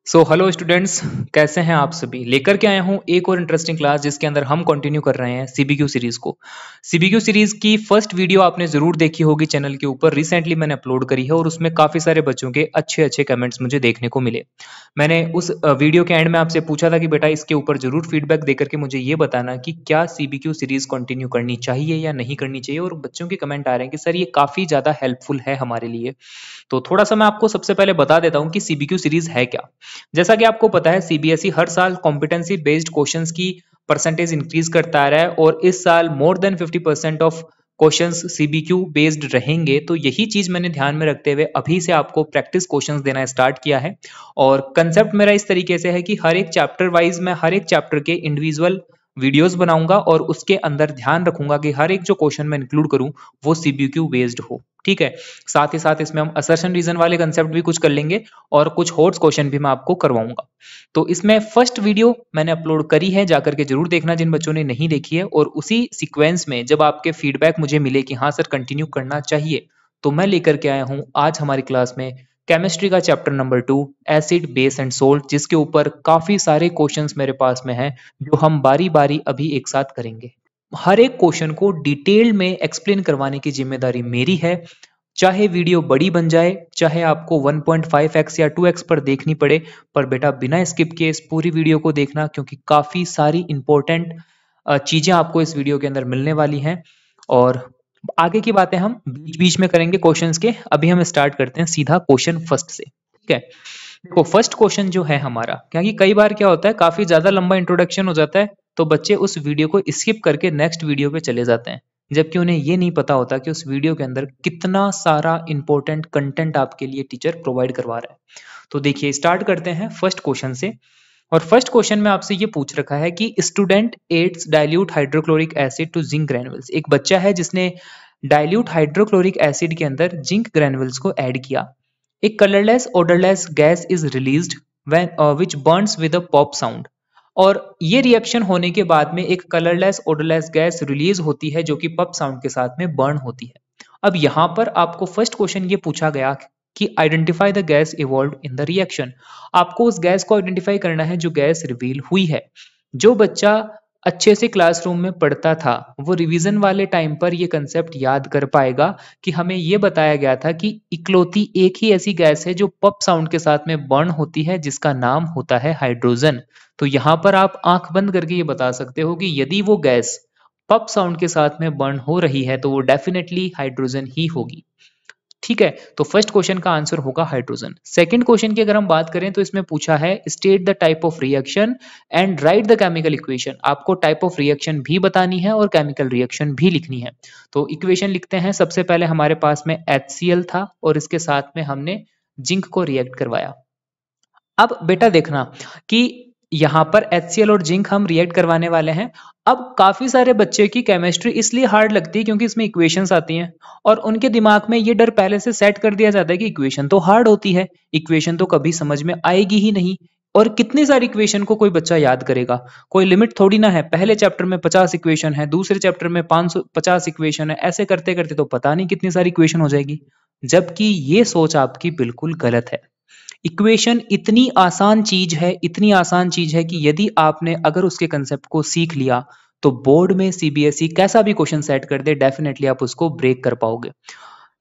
Hello students, कैसे हैं आप सभी। लेकर के आया हूं एक और इंटरेस्टिंग क्लास जिसके अंदर हम कंटिन्यू कर रहे हैं सीबीक्यू सीरीज को। सीबीक्यू सीरीज की फर्स्ट वीडियो आपने जरूर देखी होगी चैनल के ऊपर, रिसेंटली मैंने अपलोड करी है और उसमें काफी सारे बच्चों के अच्छे अच्छे कमेंट्स मुझे देखने को मिले। मैंने उस वीडियो के एंड में आपसे पूछा था कि बेटा इसके ऊपर जरूर फीडबैक देकर के मुझे ये बताना कि क्या सीबीक्यू सीरीज कंटिन्यू करनी चाहिए या नहीं करनी चाहिए, और बच्चों के कमेंट आ रहे हैं कि सर ये काफी ज्यादा हेल्पफुल है हमारे लिए। तो थोड़ा सा मैं आपको सबसे पहले बता देता हूं कि सीबीक्यू सीरीज है क्या। जैसा कि आपको पता है सीबीएसई हर साल कॉम्पिटेंसी बेस्ड क्वेश्चंस की परसेंटेज इंक्रीज करता आ रहा है और इस साल more than 50% of questions CBQ based रहेंगे। तो यही चीज मैंने ध्यान में रखते हुए अभी से आपको प्रैक्टिस क्वेश्चंस देना स्टार्ट किया है। और कंसेप्ट मेरा इस तरीके से है कि हर एक चैप्टर वाइज मैं हर एक चैप्टर के इंडिविजुअल वीडियोस बनाऊंगा और उसके अंदर ध्यान रखूंगा कि हर एक जो क्वेश्चन मैं इंक्लूड करूं वो सीबीक्यू बेस्ड हो। ठीक है। साथ ही साथ इसमें हम असर्शन रीजन वाले कंसेप्ट भी कुछ कर लेंगे और कुछ हॉट्स क्वेश्चन भी मैं आपको करवाऊंगा। तो इसमें फर्स्ट वीडियो मैंने अपलोड करी है, जाकर के जरूर देखना जिन बच्चों ने नहीं देखी है। और उसी सीक्वेंस में जब आपके फीडबैक मुझे मिले कि हाँ सर कंटिन्यू करना चाहिए, तो मैं लेकर के आया हूं आज हमारी क्लास में केमिस्ट्री का chapter number 2 acid base and salt, जिसके ऊपर काफी सारे क्वेश्चंस मेरे पास में हैं जो हम बारी बारी अभी एक साथ करेंगे। हर एक क्वेश्चन को डिटेल में एक्सप्लेन करवाने की जिम्मेदारी मेरी है। चाहे वीडियो बड़ी बन जाए, चाहे आपको 1.5x या 2x पर देखनी पड़े, पर बेटा बिना स्किप किए इस पूरी वीडियो को देखना, क्योंकि काफी सारी इंपॉर्टेंट चीजें आपको इस वीडियो के अंदर मिलने वाली हैं। और आगे की बातें हम बीच बीच में करेंगे क्वेश्चंस के। अभी हम स्टार्ट करते हैं सीधा क्वेश्चन फर्स्ट से। ठीक है। देखो फर्स्ट क्वेश्चन जो है हमारा, क्योंकि कई बार क्या होता है काफी ज्यादा लंबा इंट्रोडक्शन हो जाता है तो बच्चे उस वीडियो को स्किप करके नेक्स्ट वीडियो पे चले जाते हैं, जबकि उन्हें ये नहीं पता होता कि उस वीडियो के अंदर कितना सारा इंपॉर्टेंट कंटेंट आपके लिए टीचर प्रोवाइड करवा रहा है। तो देखिए स्टार्ट करते हैं फर्स्ट क्वेश्चन से। और फर्स्ट क्वेश्चन में आपसे ये पूछ रखा है कि student adds dilute hydrochloric acid to zinc granules. एक बच्चा है जिसने डाइल्यूट हाइड्रोक्लोरिक एसिड के अंदर जिंक ग्रैन्युल्स को ऐड किया। एक colourless odourless gas is released when which Burns with a pop sound. और ये रिएक्शन होने के बाद में एक कलरलेस ओडरलेस गैस रिलीज होती है जो कि पॉप साउंड के साथ में बर्न होती है। अब यहां पर आपको फर्स्ट क्वेश्चन ये पूछा गया कि identify the gas evolve in the reaction. आपको उस गैस को आइडेंटिफाई करना है जो गैस रिवील हुई है। जो बच्चा अच्छे से क्लासरूम में पढ़ता था वो रिवीजन वाले टाइम पर ये कंसेप्ट याद कर पाएगा कि हमें ये बताया गया था कि इकलौती एक ही ऐसी गैस है जो पॉप साउंड के साथ में बर्न होती है, जिसका नाम होता है हाइड्रोजन। तो यहां पर आप आंख बंद करके ये बता सकते हो कि यदि वो गैस पॉप साउंड के साथ में बर्न हो रही है तो वो डेफिनेटली हाइड्रोजन ही होगी। ठीक है। तो फर्स्ट क्वेश्चन का आंसर होगा हाइड्रोजन। सेकंड क्वेश्चन की अगर हम बात करें तो इसमें पूछा है state the type of reaction and right the chemical equation. आपको टाइप ऑफ रिएक्शन भी बतानी है और केमिकल रिएक्शन भी लिखनी है। तो इक्वेशन लिखते हैं। सबसे पहले हमारे पास में HCl था और इसके साथ में हमने जिंक को रिएक्ट करवाया। अब बेटा देखना कि यहां पर HCl और जिंक हम रिएक्ट करवाने वाले हैं। अब काफी सारे बच्चे की केमिस्ट्री इसलिए हार्ड लगती है क्योंकि इसमें इक्वेशंस आती हैं और उनके दिमाग में ये डर पहले से सेट कर दिया जाता है कि इक्वेशन तो हार्ड होती है, इक्वेशन तो कभी समझ में आएगी ही नहीं। और कितनी सारी इक्वेशन को कोई बच्चा याद करेगा, कोई लिमिट थोड़ी ना है। पहले चैप्टर में 50 इक्वेशन है, दूसरे चैप्टर में 550 इक्वेशन है, ऐसे करते करते तो पता नहीं कितनी सारी इक्वेशन हो जाएगी। जबकि ये सोच आपकी बिल्कुल गलत है। इक्वेशन इतनी आसान चीज है, इतनी आसान चीज है कि यदि आपने अगर उसके कंसेप्ट को सीख लिया तो बोर्ड में सीबीएसई कैसा भी क्वेश्चन सेट कर दे डेफिनेटली आप उसको ब्रेक कर पाओगे।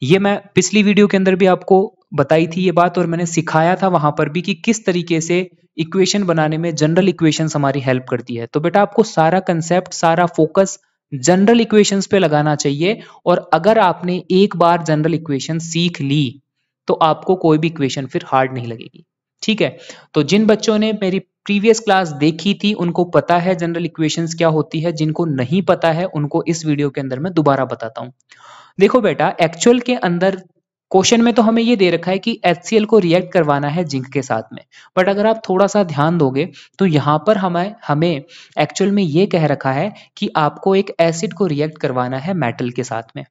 ये मैं पिछली वीडियो के अंदर भी आपको बताई थी ये बात, और मैंने सिखाया था वहां पर भी कि किस तरीके से इक्वेशन बनाने में जनरल इक्वेशंस हमारी हेल्प करती है। तो बेटा आपको सारा कंसेप्ट, सारा फोकस जनरल इक्वेशंस पे लगाना चाहिए। और अगर आपने एक बार जनरल इक्वेशन सीख ली तो आपको कोई भी इक्वेशन फिर हार्ड नहीं लगेगी। ठीक है। तो जिन बच्चों ने मेरी प्रीवियस क्लास देखी थी उनको पता है जनरल इक्वेशंस क्या होती है, जिनको नहीं पता है उनको इस वीडियो के अंदर मैं दोबारा बताता हूं। देखो बेटा एक्चुअल के अंदर क्वेश्चन में तो हमें ये दे रखा है कि HCl को रिएक्ट करवाना है जिंक के साथ में, बट अगर आप थोड़ा सा ध्यान दोगे तो यहां पर हमें एक्चुअल में ये कह रखा है कि आपको एक एसिड को रिएक्ट करवाना है मेटल के साथ में।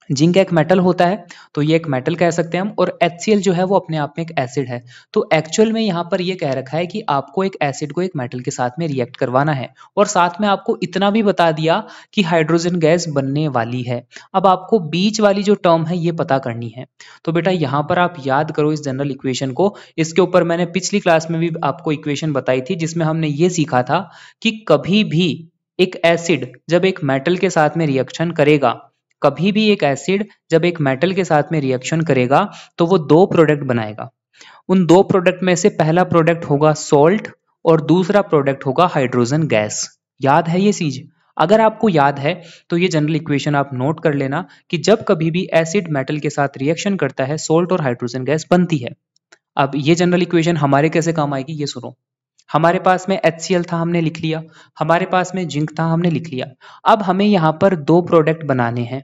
जिंक एक मेटल होता है, तो ये एक मेटल कह सकते हैं हम, और HCl जो है वो अपने आप में एक एसिड है। तो एक्चुअल में यहाँ पर ये कह रखा है कि आपको एक एसिड को एक मेटल के साथ में रिएक्ट करवाना है, और साथ में आपको इतना भी बता दिया कि हाइड्रोजन गैस बनने वाली है। अब आपको बीच वाली जो टर्म है ये पता करनी है। तो बेटा यहाँ पर आप याद करो इस जनरल इक्वेशन को। इसके ऊपर मैंने पिछली क्लास में भी आपको इक्वेशन बताई थी, जिसमें हमने ये सीखा था कि कभी भी एक एसिड जब एक मेटल के साथ में रिएक्शन करेगा, कभी भी एक एसिड जब एक मेटल के साथ में रिएक्शन करेगा तो वो दो प्रोडक्ट बनाएगा। उन दो प्रोडक्ट में से पहला प्रोडक्ट होगा सॉल्ट और दूसरा प्रोडक्ट होगा हाइड्रोजन गैस। याद है ये चीज? अगर आपको याद है तो ये जनरल इक्वेशन आप नोट कर लेना कि जब कभी भी एसिड मेटल के साथ रिएक्शन करता है सॉल्ट और हाइड्रोजन गैस बनती है। अब ये जनरल इक्वेशन हमारे कैसे काम आएगी ये सुनो। हमारे पास में HCl था, हमने लिख लिया। हमारे पास में जिंक था, हमने लिख लिया। अब हमें यहाँ पर दो प्रोडक्ट बनाने हैं,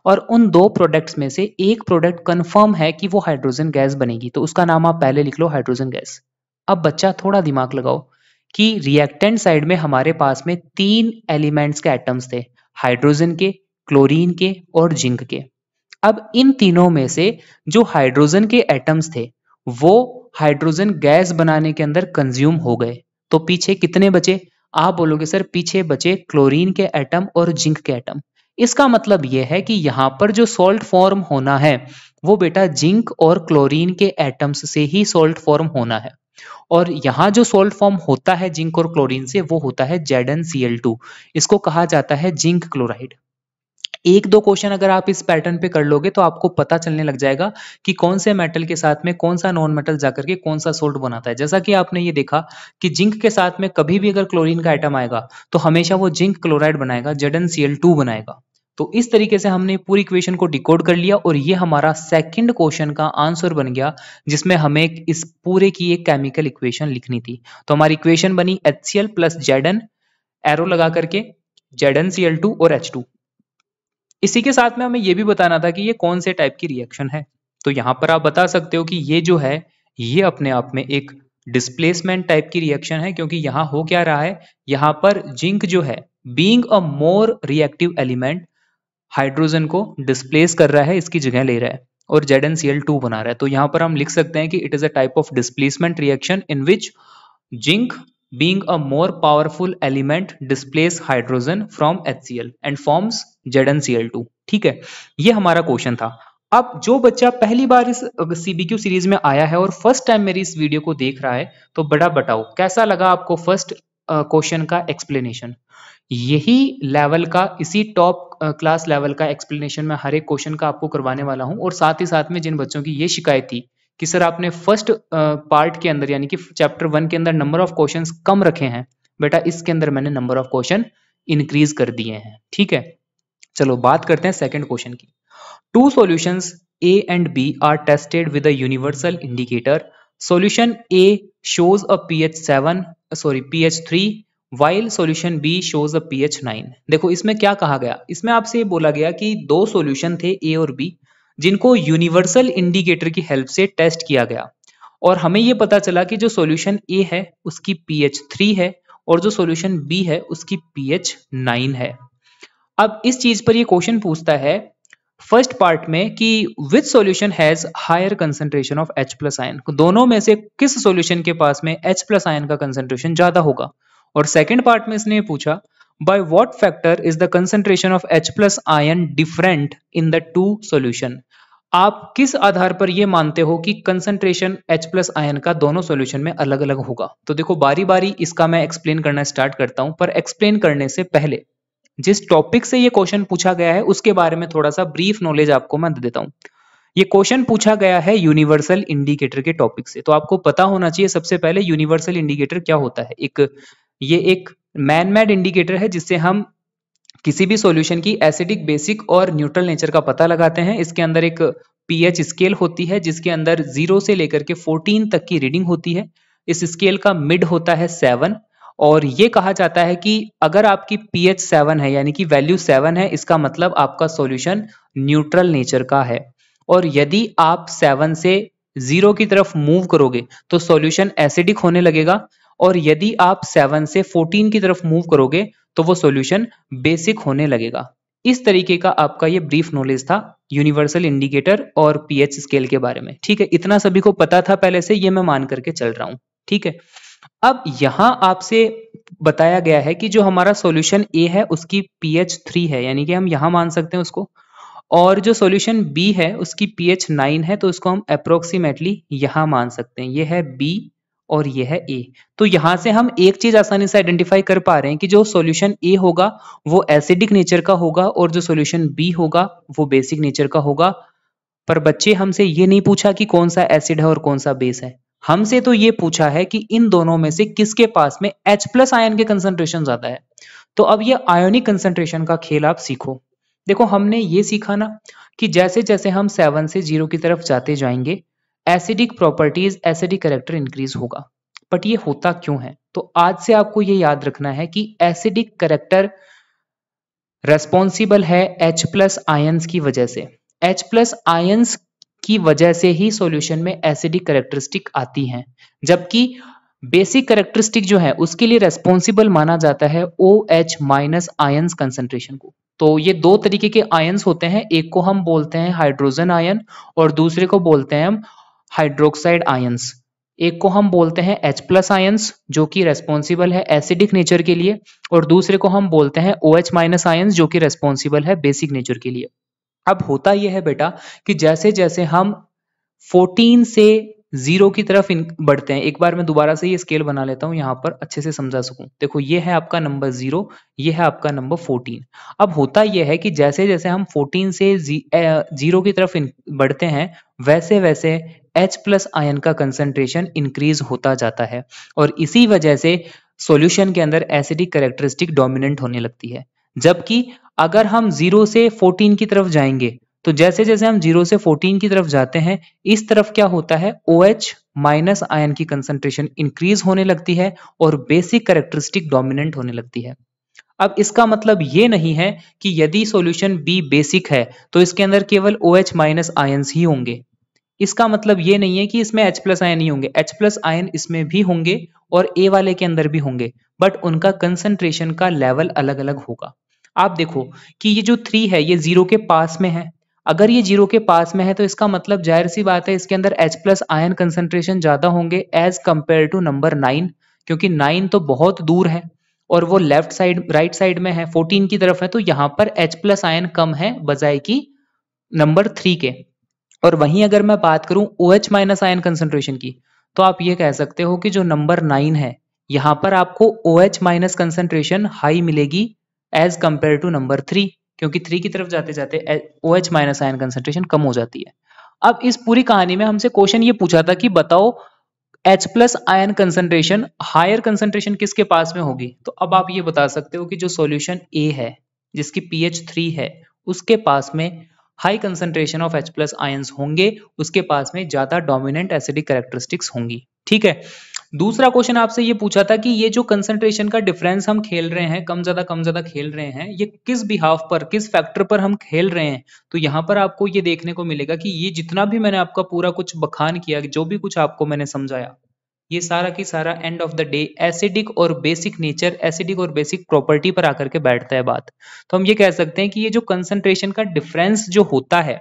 और उन दो प्रोडक्ट्स में से एक प्रोडक्ट कंफर्म है कि वो हाइड्रोजन गैस बनेगी, तो उसका नाम आप पहले लिख लो, हाइड्रोजन गैस। अब बच्चा थोड़ा दिमाग लगाओ कि रिएक्टेंट साइड में हमारे पास में तीन एलिमेंट्स के एटम्स थे, हाइड्रोजन के, क्लोरीन के और जिंक के। अब इन तीनों में से जो हाइड्रोजन के एटम्स थे वो हाइड्रोजन गैस बनाने के अंदर कंज्यूम हो गए, तो पीछे कितने बचे? आप बोलोगे सर पीछे बचे क्लोरीन के एटम और जिंक के एटम। इसका मतलब यह है कि यहां पर जो सॉल्ट फॉर्म होना है वो बेटा जिंक और क्लोरीन के एटम्स से ही सॉल्ट फॉर्म होना है, और यहां जो सॉल्ट फॉर्म होता है जिंक और क्लोरीन से वो होता है ZnCl2। इसको कहा जाता है जिंक क्लोराइड। एक दो क्वेश्चन अगर आप इस पैटर्न पे कर लोगे तो आपको पता चलने लग जाएगा कि कौन से मेटल के साथ में कौन सा नॉन मेटल जाकर के कौन सा सोल्ट बनाता है। जैसा कि आपने ये देखा कि जिंक के साथ में कभी भी अगर क्लोरीन का एटम आएगा तो हमेशा वो जिंक क्लोराइड बनाएगा, ZnCl2 बनाएगा। तो इस तरीके से हमने पूरी इक्वेशन को डिकोड कर लिया, और ये हमारा सेकंड क्वेश्चन का आंसर बन गया, जिसमें हमें इस पूरे की एक केमिकल इक्वेशन लिखनी थी। तो हमारी इक्वेशन बनी HCl प्लस Zn, एरो लगा करके ZnCl2 और H2। इसी के साथ में हमें यह भी बताना था कि ये कौन से टाइप की रिएक्शन है। तो यहां पर आप बता सकते हो कि ये जो है ये अपने आप में एक डिस्प्लेसमेंट टाइप की रिएक्शन है, क्योंकि यहां हो क्या रहा है, यहां पर जिंक जो है being a more reactive element hydrogen को डिस्प्लेस कर रहा है, इसकी जगह ले रहा है, और ZnCl2 बना रहा है। तो यहां पर हम लिख सकते हैं कि it is a type of displacement reaction in which zinc being a more powerful element displace hydrogen from HCl and forms ZnCl2। ठीक है, ये हमारा क्वेश्चन था। अब जो बच्चा पहली बार इस CBQ सीरीज में आया है और फर्स्ट टाइम मेरी इस वीडियो को देख रहा है, तो बड़ा बताओ कैसा लगा आपको फर्स्ट क्वेश्चन का एक्सप्लेनेशन। यही लेवल का, इसी टॉप क्लास लेवल का एक्सप्लेनेशन मैं हर एक क्वेश्चन का आपको करवाने वाला हूं, और साथ ही साथ में जिन बच्चों की ये शिकायत थी कि सर आपने फर्स्ट पार्ट के अंदर यानी कि चैप्टर 1 के अंदर नंबर ऑफ क्वेश्चंस कम रखे हैं, बेटा इसके अंदर मैंने नंबर ऑफ क्वेश्चन इंक्रीज कर दिए हैं। ठीक है, चलो बात करते हैं सेकंड क्वेश्चन की। Two solutions A and B are tested with a universal indicator. Solution A shows a pH 3 while solution B shows a pH 9। देखो इसमें क्या कहा गया, इसमें आपसे ये बोला गया कि दो सॉल्यूशन थे A और B जिनको यूनिवर्सल इंडिकेटर की हेल्प से टेस्ट किया गया, और हमें यह पता चला कि जो सॉल्यूशन A है उसकी pH 3 है और जो सॉल्यूशन B है उसकी pH 9 है। अब इस चीज पर ये क्वेश्चन पूछता है फर्स्ट पार्ट में कि which solution has higher concentration of H plus ion, दोनों में से किस सॉल्यूशन के पास में H प्लस आयन का कंसंट्रेशन ज्यादा होगा। और सेकंड पार्ट में इसने पूछा by what factor is the concentration of H plus ion different in the two solution। आप किस आधार पर यह मानते हो कि कंसंट्रेशन H प्लस आयन का दोनों सॉल्यूशन में अलग अलग होगा। तो देखो बारी बारी इसका मैं एक्सप्लेन करना स्टार्ट करता हूं, पर एक्सप्लेन करने से पहले जिस टॉपिक से ये क्वेश्चन पूछा गया है उसके बारे में थोड़ा सा ब्रीफ नॉलेज आपको मैं दे देता हूं। ये क्वेश्चन पूछा गया है यूनिवर्सल इंडिकेटर के टॉपिक से, तो आपको पता होना चाहिए सबसे पहले यूनिवर्सल इंडिकेटर क्या होता है। ये एक मैन मेड इंडिकेटर है जिससे हम किसी भी सॉल्यूशन की एसिडिक, बेसिक और न्यूट्रल नेचर का पता लगाते हैं। इसके अंदर एक पीएच स्केल होती है जिसके अंदर 0 से लेकर के 14 तक की रीडिंग होती है। इस स्केल का मिड होता है 7, और ये कहा जाता है कि अगर आपकी पीएच 7 है यानी कि वैल्यू 7 है, इसका मतलब आपका सॉल्यूशन न्यूट्रल नेचर का है। और यदि आप 7 से 0 की तरफ मूव करोगे तो सॉल्यूशन एसिडिक होने लगेगा, और यदि आप 7 से 14 की तरफ मूव करोगे तो वो सॉल्यूशन बेसिक होने लगेगा। इस तरीके का आपका ये ब्रीफ नॉलेज था यूनिवर्सल इंडिकेटर और पीएच स्केल के बारे में। ठीक है, इतना सभी को पता था पहले से, ये मैं मान करके चल रहा हूं। ठीक है, अब यहां आपसे बताया गया है कि जो हमारा सॉल्यूशन ए है उसकी पीएच 3 है, यानी कि हम यहां मान सकते हैं उसको, और जो सॉल्यूशन बी है उसकी पीएच 9 है, तो उसको हम अप्रोक्सीमेटली यहां मान सकते हैं। ये है बी और ये है ए। तो यहां से हम एक चीज आसानी से आइडेंटिफाई कर पा रहे हैं कि जो सॉल्यूशन ए होगा वो एसिडिक नेचर का होगा और जो सॉल्यूशन बी होगा वो बेसिक नेचर का होगा। पर बच्चे हमसे ये नहीं पूछा कि कौन सा एसिड है और कौन सा बेस है, हमसे तो ये पूछा है कि इन दोनों में से किसके पास में H+ आयन के कंसंट्रेशन ज्यादा है। तो अब ये आयोनिक कंसंट्रेशन का खेल आप सीखो। देखो हमने ये सीखा ना कि जैसे जैसे हम 7 से 0 की तरफ जाते जाएंगे acidic properties, acidic character increase होगा। बट ये होता क्यों है? तो आज से आपको ये याद रखना है कि एसिडिक कैरेक्टर रेस्पॉन्सिबल है H+ आयंस की वजह से। H+ आयंस की वजह से ही सॉल्यूशन में एसिडिक कैरेक्टरिस्टिक आती हैं, जबकि बेसिक कैरेक्टरिस्टिक जो है उसके लिए रेस्पॉन्सिबल माना जाता है OH- आयंस कंसंट्रेशन को। तो ये दो तरीके के आयंस होते हैं, एक को हम बोलते हैं हाइड्रोजन आयन और दूसरे को बोलते हैं हम हाइड्रोक्साइड आयंस। एक को हम बोलते हैं H+ आयंस जो कि रेस्पॉन्सिबल है एसिडिक नेचर के लिए, और दूसरे को हम बोलते हैं OH- आयंस जो कि रेस्पॉन्सिबल है बेसिक नेचर के लिए। अब होता यह है बेटा कि जैसे जैसे हम 14 से 0 की तरफ बढ़ते हैं, एक बार मैं दोबारा से ये स्केल बना लेता हूं यहां पर अच्छे से समझा सकूं। देखो ये है आपका नंबर 0, ये है आपका नंबर 14। अब होता यह है कि जैसे जैसे हम 14 से 0 की तरफ बढ़ते हैं वैसे वैसे H+ आयन का कंसंट्रेशन इंक्रीज होता जाता है और इसी वजह से सॉल्यूशन के अंदर एसिडिक कैरेक्टरिस्टिक डोमिनेंट होने लगती है। जबकि अगर हम 0 से 14 की तरफ जाएंगे तो जैसे जैसे हम 0 से 14 की तरफ जाते हैं इस तरफ क्या होता है OH- आयन की कंसंट्रेशन इंक्रीज होने लगती है और बेसिक कैरेक्टरिस्टिक डोमिनेंट होने लगती है। अब इसका मतलब ये नहीं है कि यदि सॉल्यूशन बी बेसिक है तो इसके अंदर केवल OH- आयंस ही होंगे। इसका मतलब ये नहीं है कि इसमें H+ आयन नहीं होंगे, H+ आयन इसमें भी होंगे और ए वाले के अंदर भी होंगे, बट उनका कंसंट्रेशन का लेवल अलग अलग होगा। आप देखो कि ये जो 3 है ये 0 के पास में है, अगर ये 0 के पास में है तो इसका मतलब जाहिर सी बात है इसके अंदर H+ आयन कंसंट्रेशन ज्यादा होंगे एज कंपेयर टू नंबर 9, क्योंकि 9 तो बहुत दूर है और वो लेफ्ट साइड राइट साइड में है, 14 की तरफ है, तो यहां पर H+ आयन कम है बजाय की नंबर 3 के। और वहीं अगर मैं बात करूं OH- आयन कंसंट्रेशन की तो आप ये कह सकते हो कि जो नंबर 9 है यहां पर आपको OH- कंसंट्रेशन हाई मिलेगी एज कंपेयर टू नंबर 3, क्योंकि 3 की तरफ जाते जाते OH- आयन कंसंट्रेशन कम हो जाती है। अब इस पूरी कहानी में हमसे क्वेश्चन ये पूछा था कि बताओ H+ ion concentration higher concentration किसके पास में होगी। तो अब आप ये बता सकते हो कि जो सॉल्यूशन ए है जिसकी pH 3 है उसके पास में high concentration of H+ ions होंगे, उसके पास में ज्यादा डोमिनेंट एसिडिक कैरेक्टरिस्टिक्स होंगी। ठीक है, दूसरा क्वेश्चन आपसे ये पूछा था कि ये जो कंसंट्रेशन का डिफरेंस हम खेल रहे हैं, कम ज्यादा खेल रहे हैं, ये किस बिहाफ पर, किस फैक्टर पर हम खेल रहे हैं। तो यहां पर आपको ये देखने को मिलेगा कि ये जितना भी मैंने आपका पूरा कुछ बखान किया, जो भी कुछ आपको मैंने समझाया, ये सारा की सारा end of the day acidic और बेसिक नेचर, एसिडिक और बेसिक प्रॉपर्टी पर आकर के बैठता है बात। तो हम ये कह सकते हैं कि ये जो कंसंट्रेशन का डिफरेंस जो होता है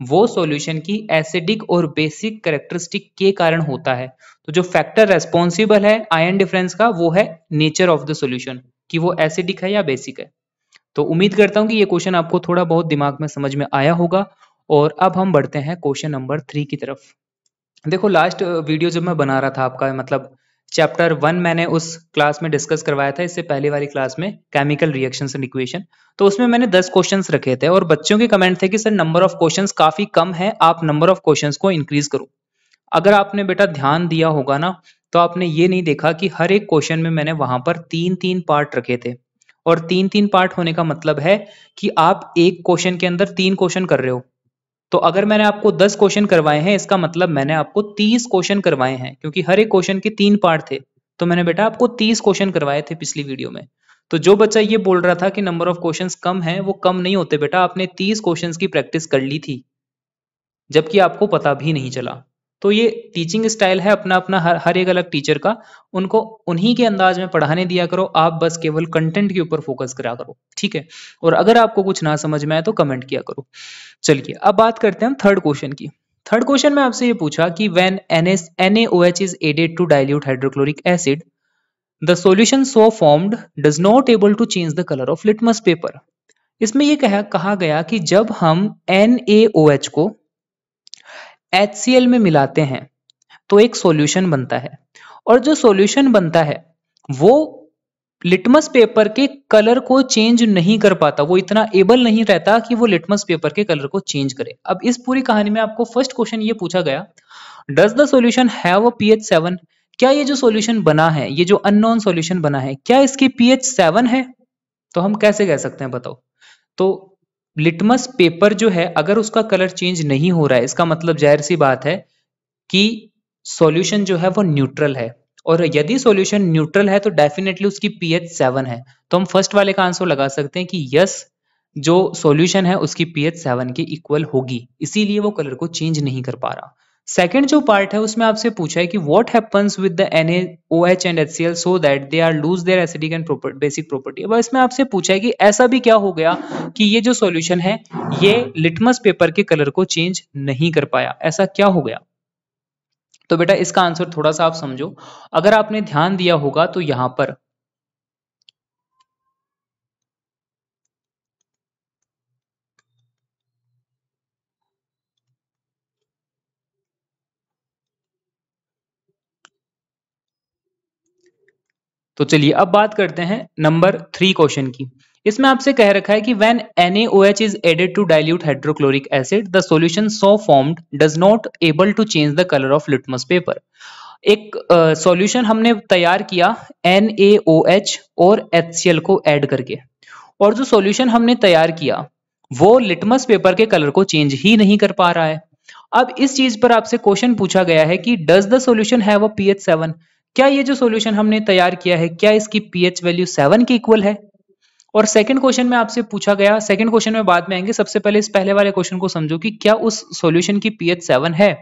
वो सॉल्यूशन की एसिडिक और बेसिक कैरेक्टरिस्टिक के कारण होता है। तो जो फैक्टर रेस्पॉन्सिबल है आयन डिफरेंस का वो है नेचर ऑफ द सॉल्यूशन, कि वो एसिडिक है या बेसिक है। तो उम्मीद करता हूं कि ये क्वेश्चन आपको थोड़ा बहुत दिमाग में समझ में आया होगा। और अब हम बढ़ते हैं क्वेश्चन नंबर 3 की तरफ। देखो लास्ट वीडियो जब मैं बना रहा था आपका, मतलब चैप्टर 1 मैंने उस क्लास में डिस्कस करवाया था, इससे पहले वाली क्लास में केमिकल रिएक्शंस एंड इक्वेशन। तो उसमें मैंने 10 क्वेश्चंस रखे थे और बच्चों के कमेंट थे कि सर नंबर ऑफ क्वेश्चंस काफी कम है, आप नंबर ऑफ क्वेश्चंस को इंक्रीज करो। अगर आपने बेटा ध्यान दिया होगा ना तो आपने ये नहीं देखा कि हर एक क्वेश्चन में मैंने वहां पर 3-3 पार्ट रखे थे। और 3-3 पार्ट होने का मतलब है कि आप एक क्वेश्चन के अंदर 3 क्वेश्चन कर रहे हो। तो अगर मैंने आपको 10 क्वेश्चन करवाए हैं इसका मतलब मैंने आपको 30 क्वेश्चन करवाए हैं, क्योंकि हर एक क्वेश्चन के 3 पार्ट थे। तो मैंने बेटा आपको 30 क्वेश्चन करवाए थे पिछली वीडियो में। तो जो बच्चा ये बोल रहा था कि नंबर ऑफ क्वेश्चंस कम है, वो कम नहीं होते बेटा, आपने 30 क्वेश्चंस की प्रैक्टिस कर ली थी जबकि आपको पता भी नहीं चला। तो ये टीचिंग स्टाइल है अपना अपना, हर एक अलग टीचर का, उनको उन्हीं के अंदाज में पढ़ाने दिया करो, आप बस केवल कंटेंट के ऊपर फोकस करा करो, ठीक है। और अगर आपको कुछ ना समझ में आए तो कमेंट किया करो। चलिए अब बात करते हैं हम थर्ड क्वेश्चन की। थर्ड क्वेश्चन में आपसे ये पूछा कि when NaOH is added to dilute hydrochloric acid the solution so formed does not able to change the colour of litmus paper. इसमें ये कहा गया कि जब हम NaOH को HCl में मिलाते हैं तो एक सॉल्यूशन बनता है, और जो सॉल्यूशन बनता है वो लिटमस पेपर के कलर को चेंज नहीं कर पाता, वो इतना एबल नहीं रहता कि वो लिटमस पेपर के कलर को चेंज करे। अब इस पूरी कहानी में आपको फर्स्ट क्वेश्चन ये पूछा गया, does the solution have a pH 7, क्या ये जो सॉल्यूशन बना है, ये जो अननोन सॉल्यूशन बना है, क्या इसकी pH 7 है? तो हम कैसे कह सकते हैं बताओ। तो लिटमस पेपर जो है अगर उसका कलर चेंज नहीं हो रहा है, इसका मतलब जाहिर सी बात है कि सॉल्यूशन जो है वो न्यूट्रल है, और यदि सॉल्यूशन न्यूट्रल है तो डेफिनेटली उसकी pH 7 है। तो हम फर्स्ट वाले का आंसर लगा सकते हैं कि यस, जो सॉल्यूशन है उसकी pH 7 के इक्वल होगी, इसीलिए वो कलर को चेंज नहीं कर पा रहा। सेकेंड जो पार्ट है उसमें आपसे पूछा है कि what happens with the NaOH and HCl so that they are lose their acidic and basic property. अब इसमें आपसे पूछा है कि ऐसा भी क्या हो गया कि ये जो सॉल्यूशन है ये लिटमस पेपर के कलर को चेंज नहीं कर पाया, ऐसा क्या हो गया? तो बेटा इसका आंसर थोड़ा सा आप समझो, अगर आपने ध्यान दिया होगा तो यहां पर तो चलिए अब बात करते हैं नंबर 3 क्वेश्चन की। इसमें आपसे कह रखा है कि when NaOH is added to dilute hydrochloric acid the solution so formed does not able to change the colour of litmus paper. एक सॉल्यूशन हमने तैयार किया NaOH और HCl को ऐड करके, और जो सॉल्यूशन हमने तैयार किया वो लिटमस पेपर के कलर को चेंज ही नहीं कर पा रहा है। अब इस चीज पर आपसे क्वेश्चन पूछा गया है कि does the solution have a pH 7, क्या ये जो सॉल्यूशन हमने तैयार किया है क्या इसकी pH वैल्यू 7 के इक्वल है? और सेकंड क्वेश्चन में आपसे पूछा गया, सेकंड क्वेश्चन में बाद में आएंगे, सबसे पहले इस पहले वाले क्वेश्चन को समझो कि क्या उस सॉल्यूशन की pH 7 है।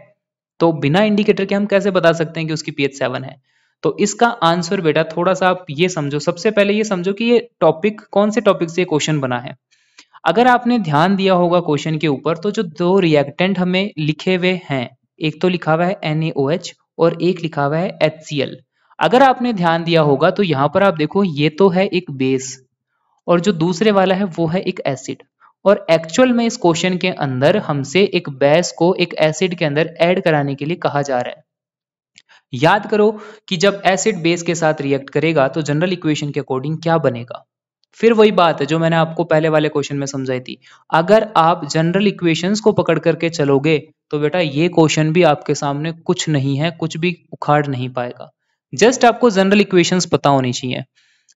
तो बिना इंडिकेटर के हम कैसे बता सकते हैं कि उसकी pH 7 है? तो इसका आंसर बेटा थोड़ा सा आप ये समझो, सबसे पहले ये समझो कि ये टॉपिक कौन से टॉपिक से क्वेश्चन बना है। अगर आपने ध्यान दिया होगा क्वेश्चन के ऊपर तो जो दो रिएक्टेंट हमें लिखे हुए हैं, एक तो लिखा हुआ है NaOH और एक लिखा हुआ है HCl। अगर आपने ध्यान दिया होगा तो यहां पर आप देखो ये तो है एक बेस, और जो दूसरे वाला है वो है एक एसिड, और एक्चुअल में इस क्वेश्चन के अंदर हमसे एक बेस को एक एसिड के अंदर ऐड कराने के लिए कहा जा रहा है। याद करो कि जब एसिड बेस के साथ रिएक्ट करेगा तो जनरल इक्वेशन के अकॉर्डिंग क्या बनेगा। फिर वही बात है जो मैंने आपको पहले वाले क्वेश्चन में समझाई थी, अगर आप जनरल इक्वेशंस को पकड़ करके चलोगे तो बेटा ये क्वेश्चन भी आपके सामने कुछ नहीं है, कुछ भी उखाड़ नहीं पाएगा। जस्ट आपको जनरल इक्वेशंस पता होनी चाहिए,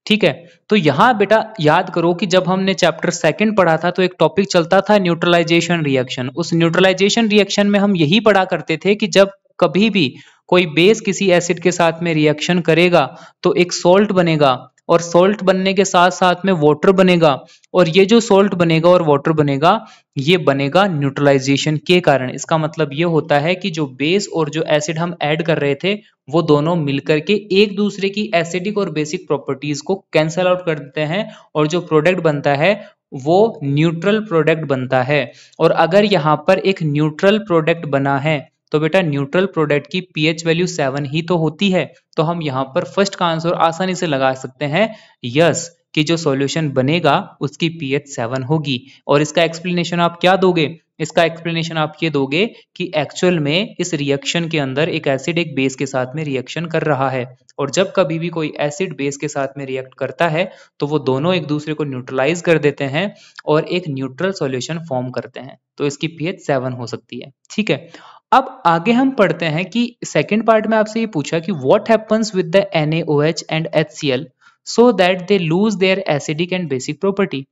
ठीक है। तो यहां बेटा याद करो कि जब हमने चैप्टर सेकंड पढ़ा था तो एक टॉपिक चलता था न्यूट्रलाइजेशन रिएक्शन। उस न्यूट्रलाइजेशन रिएक्शन में हम यही पढ़ा करते थे कि जब कभी भी कोई बेस किसी एसिड के साथ में रिएक्शन करेगा तो एक सॉल्ट बनेगा, और सॉल्ट बनने के साथ साथ में वाटर बनेगा, और ये जो सॉल्ट बनेगा और वाटर बनेगा ये बनेगा न्यूट्रलाइजेशन के कारण। इसका मतलब ये होता है कि जो बेस और जो एसिड हम ऐड कर रहे थे वो दोनों मिलकर के एक दूसरे की एसिडिक और बेसिक प्रॉपर्टीज को कैंसल आउट कर देते हैं, और जो प्रोडक्ट बनता है वो न्यूट्रल प्रोडक्ट बनता है। और अगर यहाँ पर एक न्यूट्रल प्रोडक्ट बना है तो बेटा न्यूट्रल प्रोडक्ट की pH वैल्यू 7 ही तो होती है। तो हम यहाँ पर फर्स्ट का आंसर आसानी से लगा सकते हैं यस, कि जो सॉल्यूशन बनेगा उसकी pH 7 होगी। और इसका एक्सप्लेनेशन आप क्या दोगे? इसका एक्सप्लेनेशन आप ये दोगे कि एक्चुअल में इस रिएक्शन के अंदर एक एसिड एक बेस के साथ में रिएक्शन कर रहा है, और जब कभी भी कोई एसिड बेस के साथ में रिएक्ट करता है तो वो दोनों एक दूसरे को न्यूट्रलाइज कर देते हैं और एक न्यूट्रल सॉल्यूशन फॉर्म करते हैं। तो इसकी pH 7 हो सकती है, ठीक है। अब आगे हम पढ़ते हैं कि सेकंड पार्ट में आपसे ये पूछा कि what happens with the NaOH and HCl so that they lose their acidic and basic property.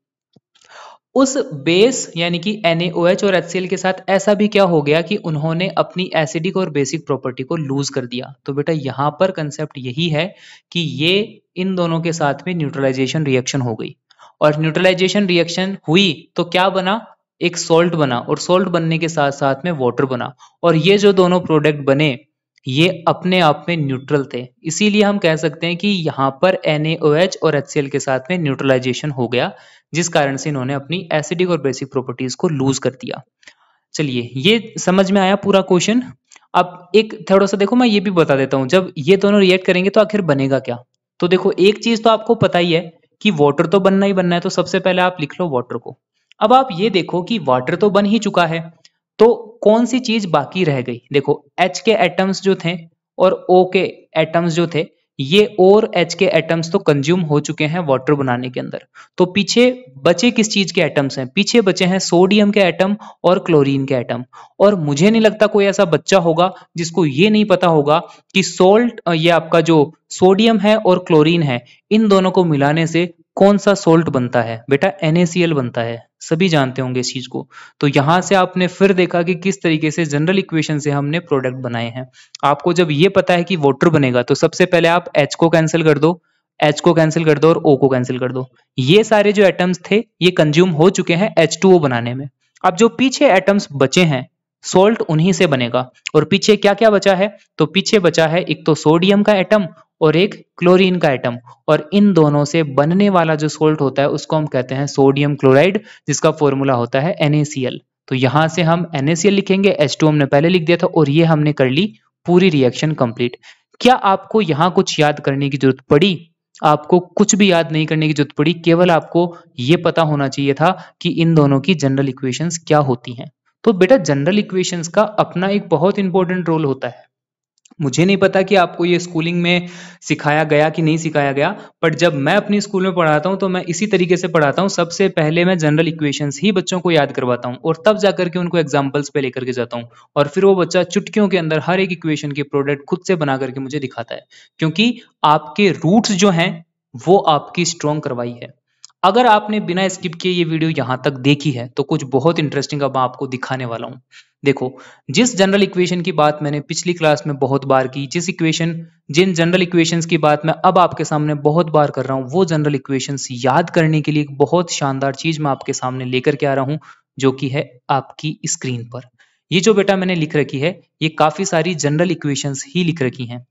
उस बेस यानी कि NaOH और HCl के साथ ऐसा भी क्या हो गया कि उन्होंने अपनी एसिडिक और बेसिक प्रॉपर्टी को लूज कर दिया। तो बेटा यहां पर कंसेप्ट यही है कि ये इन दोनों के साथ में न्यूट्रलाइजेशन रिएक्शन हो गई, और न्यूट्रलाइजेशन रिएक्शन हुई तो क्या बना, एक सॉल्ट बना और सॉल्ट बनने के साथ साथ में वाटर बना, और ये जो दोनों प्रोडक्ट बने ये अपने आप में न्यूट्रल थे। इसीलिए हम कह सकते हैं कि यहाँ पर NaOH और HCl के साथ में न्यूट्रलाइजेशन हो गया, जिस कारण से इन्होंने अपनी एसिडिक और बेसिक प्रॉपर्टीज को लूज कर दिया। चलिए ये समझ में आया पूरा क्वेश्चन। अब एक थोड़ा सा देखो, मैं ये भी बता देता हूँ, जब ये दोनों रिएक्ट करेंगे तो आखिर बनेगा क्या। तो देखो एक चीज तो आपको पता ही है कि वाटर तो बनना ही बनना है, तो सबसे पहले आप लिख लो वाटर को। अब आप ये देखो कि वाटर तो बन ही चुका है, तो कौन सी चीज बाकी रह गई। देखो H के एटम्स जो थे और O के एटम्स जो थे, ये और H के एटम्स तो कंज्यूम हो चुके हैं वाटर बनाने के अंदर। तो पीछे बचे किस चीज के एटम्स हैं, पीछे बचे हैं सोडियम के एटम और क्लोरीन के एटम। और मुझे नहीं लगता कोई ऐसा बच्चा होगा जिसको ये नहीं पता होगा कि सोल्ट, ये आपका जो सोडियम है और क्लोरीन है, इन दोनों को मिलाने से कौन सा सोल्ट बनता है। बेटा NaCl बनता है, सभी जानते होंगे इस चीज को। तो यहां से आपने फिर देखा कि किस तरीके से जनरल इक्वेशन से हमने प्रोडक्ट बनाए हैं। आपको जब ये पता है कि वाटर बनेगा तो सबसे पहले आप H को कैंसिल कर दो, H को कैंसिल कर दो और O को कैंसिल कर दो। ये सारे जो एटम्स थे ये कंज्यूम हो चुके हैं H2O बनाने में। अब जो पीछे एटम्स बचे हैं सोल्ट उन्हीं से बनेगा। और पीछे क्या क्या बचा है, तो पीछे बचा है एक तो सोडियम का एटम और एक क्लोरीन का एटम, और इन दोनों से बनने वाला जो सोल्ट होता है उसको हम कहते हैं सोडियम क्लोराइड, जिसका फॉर्मूला होता है NaCl। तो यहां से हम NaCl लिखेंगे, H2 हमने पहले लिख दिया था, और ये हमने कर ली पूरी रिएक्शन कंप्लीट। क्या आपको यहां कुछ याद करने की जरूरत पड़ी? आपको कुछ भी याद नहीं करने की जरूरत पड़ी, केवल आपको ये पता होना चाहिए था कि इन दोनों की जनरल इक्वेशंस क्या होती हैं। तो बेटा जनरल इक्वेशंस का अपना एक बहुत इंपॉर्टेंट रोल होता है। मुझे नहीं पता कि आपको ये स्कूलिंग में सिखाया गया कि नहीं सिखाया गया, बट जब मैं अपनी स्कूल में पढ़ाता हूँ तो मैं इसी तरीके से पढ़ाता हूँ। सबसे पहले मैं जनरल इक्वेशंस ही बच्चों को याद करवाता हूँ और तब जाकर के उनको एग्जाम्पल्स पे लेकर के जाता हूँ, और फिर वो बच्चा चुटकियों के अंदर हर एक इक्वेशन के प्रोडक्ट खुद से बना करके मुझे दिखाता है, क्योंकि आपके रूट्स जो हैं वो आपकी स्ट्रॉन्ग करवाई है। अगर आपने बिना स्किप किए ये वीडियो यहां तक देखी है तो कुछ बहुत इंटरेस्टिंग अब आपको दिखाने वाला हूं। देखो, जिस जनरल इक्वेशन की बात मैंने पिछली क्लास में बहुत बार की, जिन जनरल इक्वेशंस की बात मैं अब आपके सामने बहुत बार कर रहा हूं, वो जनरल इक्वेशंस याद करने के लिए एक बहुत शानदार चीज मैं आपके सामने लेकर के आ रहा हूं, जो कि है आपकी स्क्रीन पर। ये जो बेटा मैंने लिख रखी है, ये काफी सारी जनरल इक्वेशंस ही लिख रखी हैं।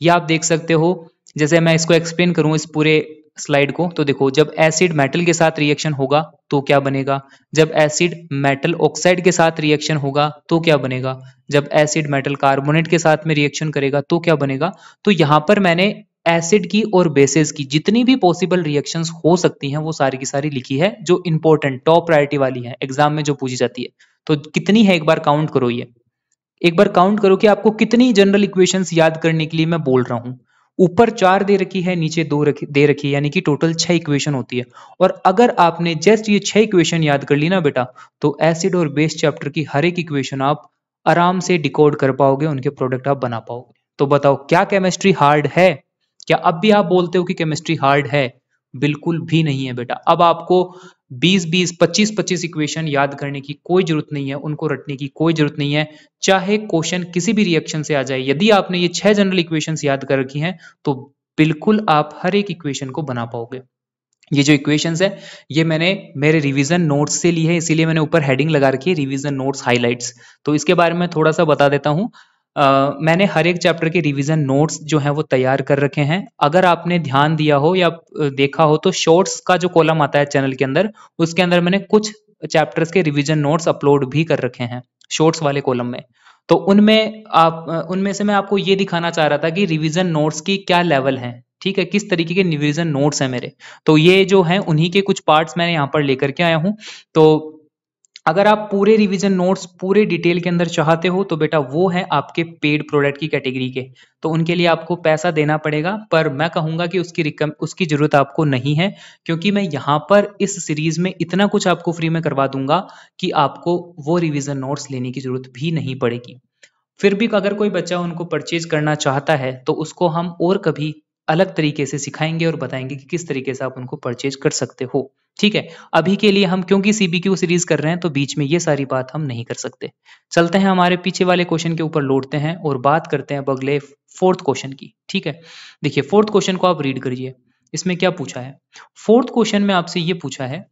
ये आप देख सकते हो। जैसे मैं इसको एक्सप्लेन करूं इस पूरे स्लाइड को, तो देखो, जब एसिड मेटल के साथ रिएक्शन होगा तो क्या बनेगा, जब एसिड मेटल ऑक्साइड के साथ रिएक्शन होगा तो क्या बनेगा, जब एसिड मेटल कार्बोनेट के साथ में रिएक्शन करेगा तो क्या बनेगा। तो यहां पर मैंने एसिड की और बेसिस की जितनी भी पॉसिबल रिएक्शंस हो सकती हैं वो सारी की सारी लिखी है, जो इंपॉर्टेंट टॉप प्रायोरिटी वाली है, एग्जाम में जो पूछी जाती है। तो कितनी है एक बार काउंट करो, ये एक बार काउंट करो कि आपको कितनी जनरल इक्वेशंस याद करने के लिए मैं बोल रहा हूं। ऊपर 4 दे रखी है, नीचे 2 दे रखी है, यानी कि टोटल 6 इक्वेशन होती है। और अगर आपने जस्ट ये 6 इक्वेशन याद कर ली ना बेटा, तो एसिड और बेस चैप्टर की हर एक इक्वेशन आप आराम से डिकोड कर पाओगे, उनके प्रोडक्ट आप बना पाओगे। तो बताओ, क्या केमिस्ट्री हार्ड है? क्या अब भी आप बोलते हो कि केमिस्ट्री हार्ड है? बिल्कुल भी नहीं है बेटा। अब आपको 20-20, 25-25 इक्वेशन याद करने की कोई जरूरत नहीं है, उनको रटने की कोई जरूरत नहीं है। चाहे क्वेश्चन किसी भी रिएक्शन से आ जाए, यदि आपने ये 6 जनरल इक्वेशंस याद कर रखी हैं तो बिल्कुल आप हर एक इक्वेशन को बना पाओगे। ये जो इक्वेशंस है ये मैंने मेरे रिवीजन नोट्स से ली है, इसीलिए मैंने ऊपर हेडिंग लगा रखी है रिवीजन नोट्स हाइलाइट्स। तो इसके बारे में थोड़ा सा बता देता हूँ। मैंने हर एक चैप्टर के रिवीजन नोट्स जो हैं वो तैयार कर रखे हैं। अगर आपने ध्यान दिया हो या देखा हो तो शॉर्ट्स का जो कॉलम आता है चैनल के अंदर, उसके अंदर मैंने कुछ चैप्टर्स के रिवीजन नोट्स अपलोड भी कर रखे हैं शॉर्ट्स वाले कॉलम में। तो उनमें से मैं आपको ये दिखाना चाह रहा था कि रिवीजन नोट्स की क्या लेवल है, ठीक है, किस तरीके के रिवीजन नोट्स हैं मेरे। तो ये जो हैं उन्हीं के कुछ पार्ट्स मैंने यहाँ पर लेकर के आया हूँ। तो अगर आप पूरे रिवीजन नोट्स पूरे डिटेल के अंदर चाहते हो तो बेटा वो है आपके पेड प्रोडक्ट की कैटेगरी के, तो उनके लिए आपको पैसा देना पड़ेगा। पर मैं कहूंगा कि उसकी जरूरत आपको नहीं है, क्योंकि मैं यहाँ पर इस सीरीज में इतना कुछ आपको फ्री में करवा दूंगा कि आपको वो रिवीजन नोट्स लेने की जरूरत भी नहीं पड़ेगी। फिर भी अगर कोई बच्चा उनको परचेज करना चाहता है तो उसको हम और कभी अलग तरीके से सिखाएंगे और बताएंगे कि किस तरीके से आप उनको परचेज कर सकते हो, ठीक है। अभी के लिए हम क्योंकि CBQ सीरीज कर रहे हैं तो बीच में ये सारी बात हम नहीं कर सकते। चलते हैं हमारे पीछे वाले क्वेश्चन के ऊपर लौटते हैं और बात करते हैं अब अगले 4th क्वेश्चन की, ठीक है। देखिए 4th क्वेश्चन को आप रीड करिए, इसमें क्या पूछा है। 4th क्वेश्चन में आपसे ये पूछा है,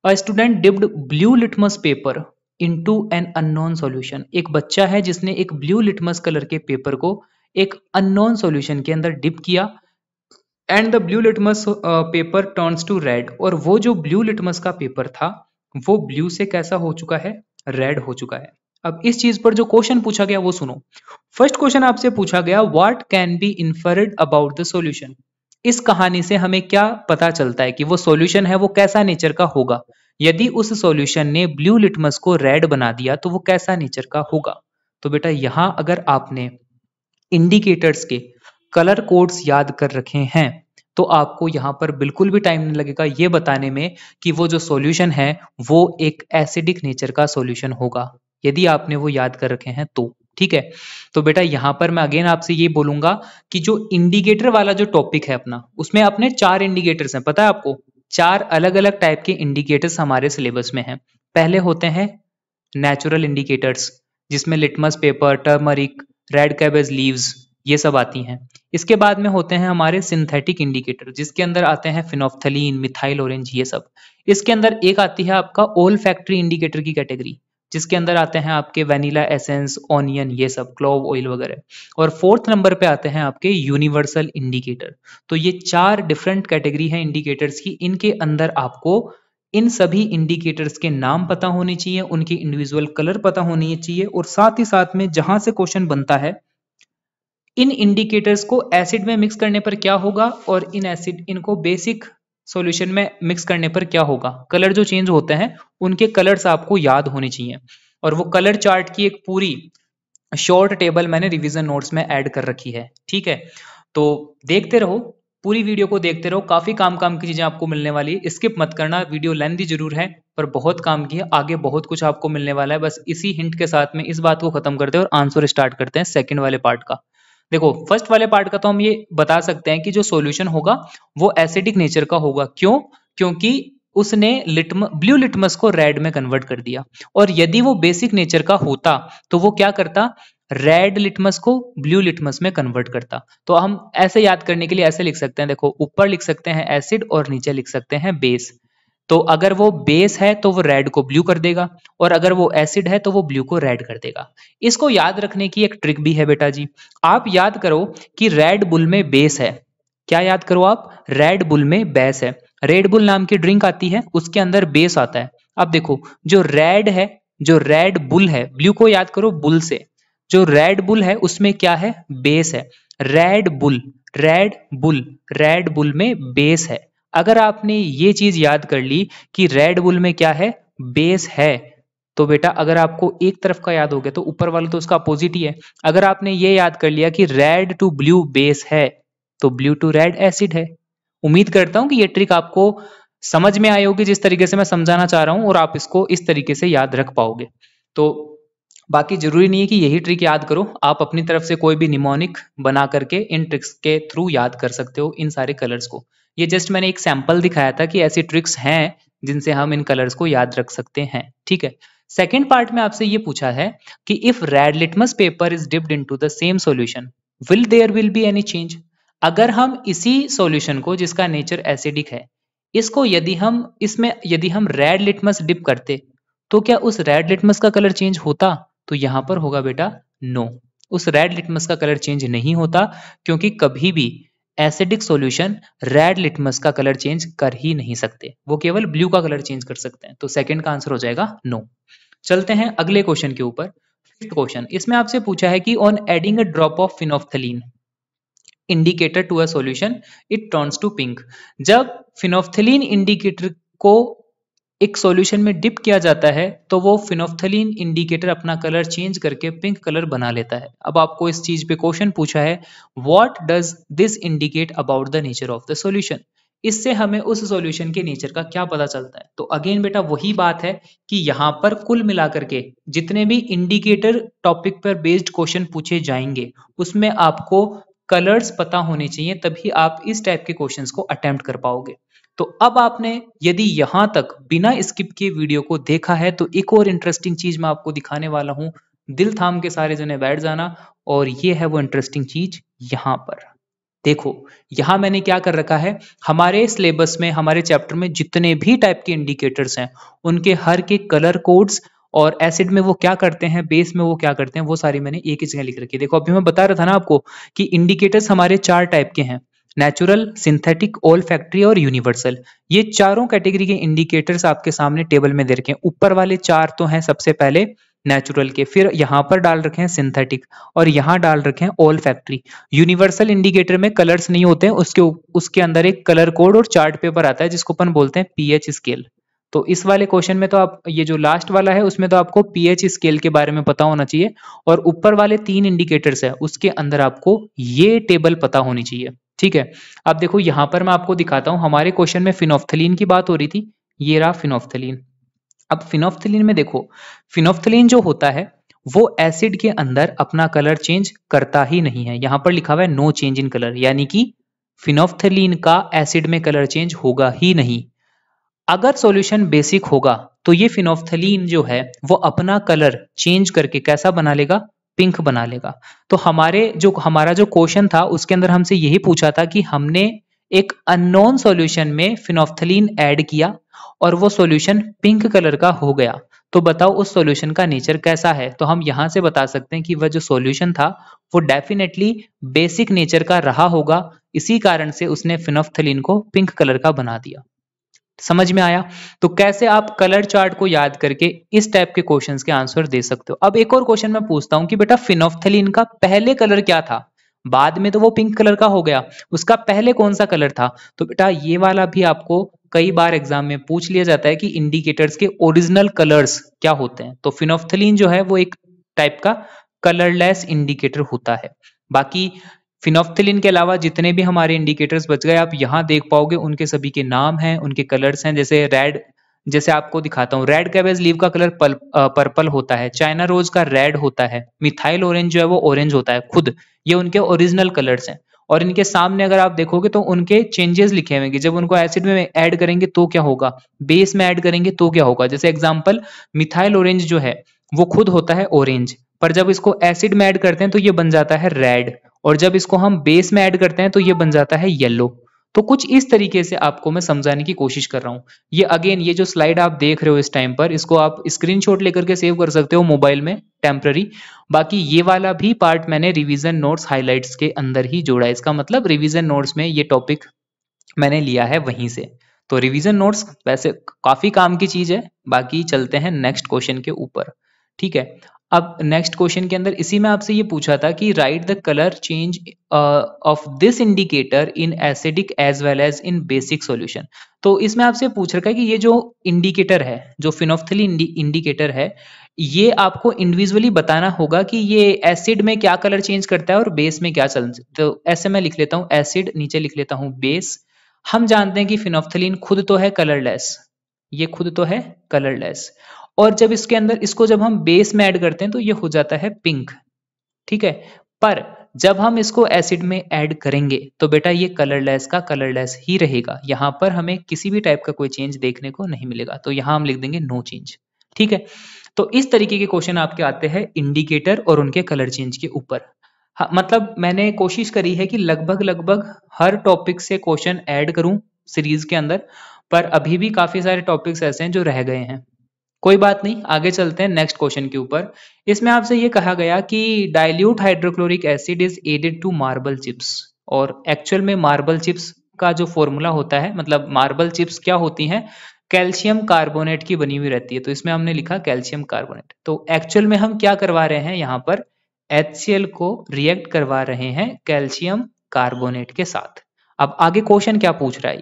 a student dipped blue litmus paper into an unknown solution. एक बच्चा है जिसने एक ब्लू लिटमस कलर के पेपर को एक अननोन सॉल्यूशन के अंदर डिप किया and the blue litmus paper turns to red. और वो जो ब्लू लिटमस का पेपर था वो ब्लू से कैसा हो चुका है, रेड हो चुका है। अब इस चीज पर जो क्वेश्चन पूछा गया वो सुनो। फर्स्ट क्वेश्चन आपसे पूछा गया what can be inferred about the solution. इस कहानी से हमें क्या पता चलता है कि वो सॉल्यूशन है वो कैसा नेचर का होगा। यदि उस सॉल्यूशन ने ब्लू लिटमस को रेड बना दिया तो वो कैसा नेचर का होगा। तो बेटा यहां अगर आपने इंडिकेटर्स के कलर कोड्स याद कर रखे हैं तो आपको यहां पर बिल्कुल भी टाइम नहीं लगेगा ये बताने में कि वो जो सॉल्यूशन है वो एक एसिडिक नेचर का सॉल्यूशन होगा, यदि आपने वो याद कर रखे हैं तो। ठीक है, तो बेटा यहां पर मैं अगेन आपसे ये बोलूंगा कि जो इंडिकेटर वाला जो टॉपिक है अपना, उसमें अपने 4 इंडिकेटर्स हैं, पता है आपको। 4 अलग अलग टाइप के इंडिकेटर्स हमारे सिलेबस में हैं। पहले होते हैं नेचुरल इंडिकेटर्स, जिसमें litmus paper, turmeric, red cabbage leaves ये सब आती हैं। इसके बाद में होते हैं हमारे सिंथेटिक इंडिकेटर, जिसके अंदर आते हैं फिनोफ्थलीन, मिथाइल ऑरेंज ये सब। इसके अंदर एक आती है आपका ओल फैक्ट्री इंडिकेटर की कैटेगरी, जिसके अंदर आते हैं आपके वैनिला एसेंस, ऑनियन ये सब, क्लोव ऑयल वगैरह। और फोर्थ नंबर पे आते हैं आपके यूनिवर्सल इंडिकेटर। तो ये 4 डिफरेंट कैटेगरी है इंडिकेटर्स की। इनके अंदर आपको इन सभी इंडिकेटर्स के नाम पता होने चाहिए, उनके इंडिविजुअल कलर पता होने चाहिए, और साथ ही साथ में जहां से क्वेश्चन बनता है इन इंडिकेटर्स को एसिड में मिक्स करने पर क्या होगा और इन एसिड इनको बेसिक सॉल्यूशन में मिक्स करने पर क्या होगा, कलर जो चेंज होते हैं उनके कलर्स आपको याद होने चाहिए। और वो कलर चार्ट की एक पूरी शॉर्ट टेबल मैंने रिवीजन नोट्स में ऐड कर रखी है। ठीक है, तो देखते रहो, पूरी वीडियो को देखते रहो, काफी काम की चीजें आपको मिलने वाली है। स्किप मत करना, वीडियो लेंथी जरूर है पर बहुत काम की है, आगे बहुत कुछ आपको मिलने वाला है। बस इसी हिंट के साथ में इस बात को खत्म करते हैं और आंसर स्टार्ट करते हैं सेकंड वाले पार्ट का। देखो फर्स्ट वाले पार्ट का तो हम ये बता सकते हैं कि जो सॉल्यूशन होगा वो एसिडिक नेचर का होगा। क्यों? क्योंकि उसने ब्लू लिटमस को रेड में कन्वर्ट कर दिया। और यदि वो बेसिक नेचर का होता तो वो क्या करता, रेड लिटमस को ब्लू लिटमस में कन्वर्ट करता। तो हम ऐसे याद करने के लिए ऐसे लिख सकते हैं, देखो ऊपर लिख सकते हैं एसिड और नीचे लिख सकते हैं बेस। तो अगर वो बेस है तो वो रेड को ब्लू कर देगा, और अगर वो एसिड है तो वो ब्लू को रेड कर देगा। इसको याद रखने की एक ट्रिक भी है बेटा जी। आप याद करो कि रेड बुल में बेस है। क्या याद करो आप? रेड बुल में बेस है। रेड बुल नाम की ड्रिंक आती है, उसके अंदर बेस आता है। अब देखो जो रेड है, जो रेड बुल है, ब्लू को याद करो बुल से, जो रेड बुल है उसमें क्या है, बेस है। Red bull, red bull, red bull में बेस है। अगर आपने ये चीज याद कर ली कि रेड बुल में क्या है, बेस है, तो बेटा अगर आपको एक तरफ का याद हो गया तो ऊपर वाला तो उसका अपोजिट ही है। अगर आपने ये याद कर लिया कि रेड टू ब्लू बेस है तो ब्लू टू रेड एसिड है। उम्मीद करता हूं कि ये ट्रिक आपको समझ में आई होगी जिस तरीके से मैं समझाना चाह रहा हूं, और आप इसको इस तरीके से याद रख पाओगे। तो बाकी जरूरी नहीं है कि यही ट्रिक याद करो, आप अपनी तरफ से कोई भी निमोनिक बना करके इन ट्रिक्स के थ्रू याद कर सकते हो इन सारे कलर्स को। ये जस्ट मैंने एक सैंपल दिखाया था कि ऐसी ट्रिक्स हैं जिनसे हम इन कलर्स को याद रख सकते हैं। ठीक है, सेकेंड पार्ट में आपसे ये पूछा है कि if red litmus paper is dipped into the same solution will there will be any change. अगर हम इसी सॉल्यूशन को जिसका नेचर एसिडिक है, इसको यदि हम रेड लिटमस डिप करते तो क्या उस रेड लिटमस का कलर चेंज होता? तो यहां पर होगा बेटा नो, उस रेड लिटमस का कलर चेंज नहीं होता, क्योंकि कभी भी एसिडिक सॉल्यूशन रेड लिटमस का कलर चेंज कर ही नहीं सकते, वो केवल ब्लू का कलर चेंज कर सकते हैं। तो सेकंड का आंसर हो जाएगा नो। चलते हैं अगले क्वेश्चन के ऊपर। फिफ्थ क्वेश्चन, इसमें आपसे पूछा है कि on adding a drop of phenolphthalein indicator to a solution it turns to pink. जब फिनोफ्थलीन इंडिकेटर को एक सॉल्यूशन में डिप किया जाता है तो वो फिनोफ्थलीन इंडिकेटर अपना कलर चेंज करके पिंक कलर बना लेता है। अब आपको इस चीज पे क्वेश्चन पूछा है what does this indicate about the nature of the solution. इससे हमें उस सॉल्यूशन के नेचर का क्या पता चलता है? तो अगेन बेटा वही बात है कि यहाँ पर कुल मिलाकर के जितने भी इंडिकेटर टॉपिक पर बेस्ड क्वेश्चन पूछे जाएंगे उसमें आपको कलर्स पता होने चाहिए, तभी आप इस टाइप के क्वेश्चंस को अटेम्प्ट कर पाओगे। तो अब आपने यदि यहां तक बिना स्किप किए वीडियो को देखा है तो एक और इंटरेस्टिंग चीज मैं आपको दिखाने वाला हूं। दिल थाम के सारे जने बैठ जाना, और ये है वो इंटरेस्टिंग चीज यहां पर। देखो यहां मैंने क्या कर रखा है, हमारे सिलेबस में हमारे चैप्टर में जितने भी टाइप के इंडिकेटर्स हैं उनके हर के कलर कोड्स और एसिड में वो क्या करते हैं, बेस में वो क्या करते हैं, वो सारी मैंने एक ही जगह लिख रखी है। देखो अभी मैं बता रहा था ना आपको कि इंडिकेटर्स हमारे 4 टाइप के हैं, नेचुरल, सिंथेटिक, ओल्फैक्टरी और यूनिवर्सल। ये चारों कैटेगरी के इंडिकेटर्स आपके सामने टेबल में दे रखे हैं। ऊपर वाले 4 तो हैं सबसे पहले नेचुरल के, फिर यहां पर डाल रखे हैं सिंथेटिक और यहां डाल रखे हैं ओल्फैक्टरी। यूनिवर्सल इंडिकेटर में कलर्स नहीं होते हैं, उसके अंदर एक कलर कोड और चार्ट पेपर आता है जिसको अपन बोलते हैं पीएच स्केल। तो इस वाले क्वेश्चन में तो आप ये जो लास्ट वाला है उसमें तो आपको पीएच स्केल के बारे में पता होना चाहिए, और ऊपर वाले 3 इंडिकेटर्स है उसके अंदर आपको ये टेबल पता होनी चाहिए। ठीक है, अब देखो यहां पर मैं आपको दिखाता हूं, हमारे क्वेश्चन में फिनोफ्थलीन की बात हो रही थी, ये रहा फिनोफ्थलीन। अब फिनोफ्थलीन में देखो, फिनोफ्थलीन जो होता है वो एसिड के अंदर अपना कलर चेंज करता ही नहीं है। यहां पर लिखा हुआ है नो चेंज इन कलर, यानी कि फिनोफ्थलीन का एसिड में कलर चेंज होगा ही नहीं। अगर सॉल्यूशन बेसिक होगा तो ये फिनोफ्थलीन जो है वो अपना कलर चेंज करके कैसा बना लेगा, पिंक बना लेगा। तो हमारा जो क्वेश्चन था उसके अंदर हमसे यही पूछा था कि हमने एक अननोन सॉल्यूशन में फिनोफ्थलीन ऐड किया और वो सॉल्यूशन पिंक कलर का हो गया, तो बताओ उस सॉल्यूशन का नेचर कैसा है। तो हम यहां से बता सकते हैं कि वह जो सॉल्यूशन था वो डेफिनेटली बेसिक नेचर का रहा होगा, इसी कारण से उसने फिनोफ्थलीन को पिंक कलर का बना दिया। समझ में आया? तो कैसे आप कलर चार्ट को याद करके इस टाइप के क्वेश्चंस के आंसर दे सकते हो। अब एक और क्वेश्चन मैं पूछता हूं कि बेटा फिनोफ्थलीन का पहले कलर क्या था, बाद में तो वो पिंक कलर का हो गया, उसका पहले कौन सा कलर था। तो बेटा ये वाला भी आपको कई बार एग्जाम में पूछ लिया जाता है कि इंडिकेटर्स के ओरिजिनल कलर्स क्या होते हैं। तो फिनोफ्थलीन जो है वो एक टाइप का कलरलेस इंडिकेटर होता है। बाकी फिनोफ्थलीन के अलावा जितने भी हमारे इंडिकेटर्स बच गए आप यहाँ देख पाओगे, उनके सभी के नाम हैं, उनके कलर्स हैं। जैसे रेड, जैसे आपको दिखाता हूँ, रेड कैबेज लीव का कलर पर्पल होता है, चाइना रोज का रेड होता है, मिथाइल ऑरेंज जो है वो ऑरेंज होता है खुद। ये उनके ओरिजिनल कलर्स हैं। और इनके सामने अगर आप देखोगे तो उनके चेंजेस लिखे हुए हैं, जब उनको एसिड में ऐड करेंगे तो क्या होगा, बेस में ऐड करेंगे तो क्या होगा। जैसे एग्जाम्पल, मिथाइल ऑरेंज जो है वो खुद होता है ऑरेंज, पर जब इसको एसिड में ऐड करते हैं तो ये बन जाता है रेड, और जब इसको हम बेस में ऐड करते हैं तो ये बन जाता है येलो। तो कुछ इस तरीके से आपको मैं समझाने की कोशिश कर रहा हूं। ये अगेन ये जो स्लाइड आप देख रहे हो इस टाइम पर, इसको आप स्क्रीनशॉट लेकर के सेव कर सकते हो मोबाइल में टेम्पररी। बाकी ये वाला भी पार्ट मैंने रिवीजन नोट्स हाइलाइट्स के अंदर ही जोड़ा है, इसका मतलब रिवीजन नोट्स में ये टॉपिक मैंने लिया है वहीं से। तो रिवीजन नोट्स वैसे काफी काम की चीज है। बाकी चलते हैं नेक्स्ट क्वेश्चन के ऊपर। ठीक है, अब नेक्स्ट क्वेश्चन के अंदर इसी में आपसे ये पूछा था कि write the colour change of this indicator in acidic as well as in basic solution. तो इसमें आपसे पूछ रखा है कि ये जो इंडिकेटर है, जो फिनोफ्थलीन इंडिकेटर है, ये आपको इंडिविजुअली बताना होगा कि ये एसिड में क्या कलर चेंज करता है और बेस में क्या चल। तो ऐसे मैं लिख लेता हूँ एसिड, नीचे लिख लेता हूँ बेस। हम जानते हैं कि फिनोफ्थलीन खुद तो है कलरलेस, ये खुद तो है कलरलेस, और जब इसके अंदर इसको जब हम बेस में ऐड करते हैं तो ये हो जाता है पिंक। ठीक है, पर जब हम इसको एसिड में ऐड करेंगे तो बेटा ये कलरलेस का कलरलेस ही रहेगा, यहां पर हमें किसी भी टाइप का कोई चेंज देखने को नहीं मिलेगा। तो यहां हम लिख देंगे नो चेंज। ठीक है, तो इस तरीके के क्वेश्चन आपके आते हैं इंडिकेटर और उनके कलर चेंज के ऊपर। हाँ, मतलब मैंने कोशिश करी है कि लगभग लगभग हर टॉपिक से क्वेश्चन ऐड करूं सीरीज के अंदर, पर अभी भी काफी सारे टॉपिक्स ऐसे हैं जो रह गए हैं। कोई बात नहीं, आगे चलते हैं नेक्स्ट क्वेश्चन के ऊपर। इसमें आपसे ये कहा गया कि dilute hydrochloric acid is added to marble chips, और एक्चुअल में मार्बल चिप्स का जो फॉर्मूला होता है, मतलब मार्बल चिप्स क्या होती हैं, कैल्शियम कार्बोनेट की बनी हुई रहती है। तो इसमें हमने लिखा कैल्शियम कार्बोनेट। तो एक्चुअल में हम क्या करवा रहे हैं, यहाँ पर HCl को रिएक्ट करवा रहे हैं कैल्शियम कार्बोनेट के साथ। अब आगे क्वेश्चन क्या पूछ रहा है,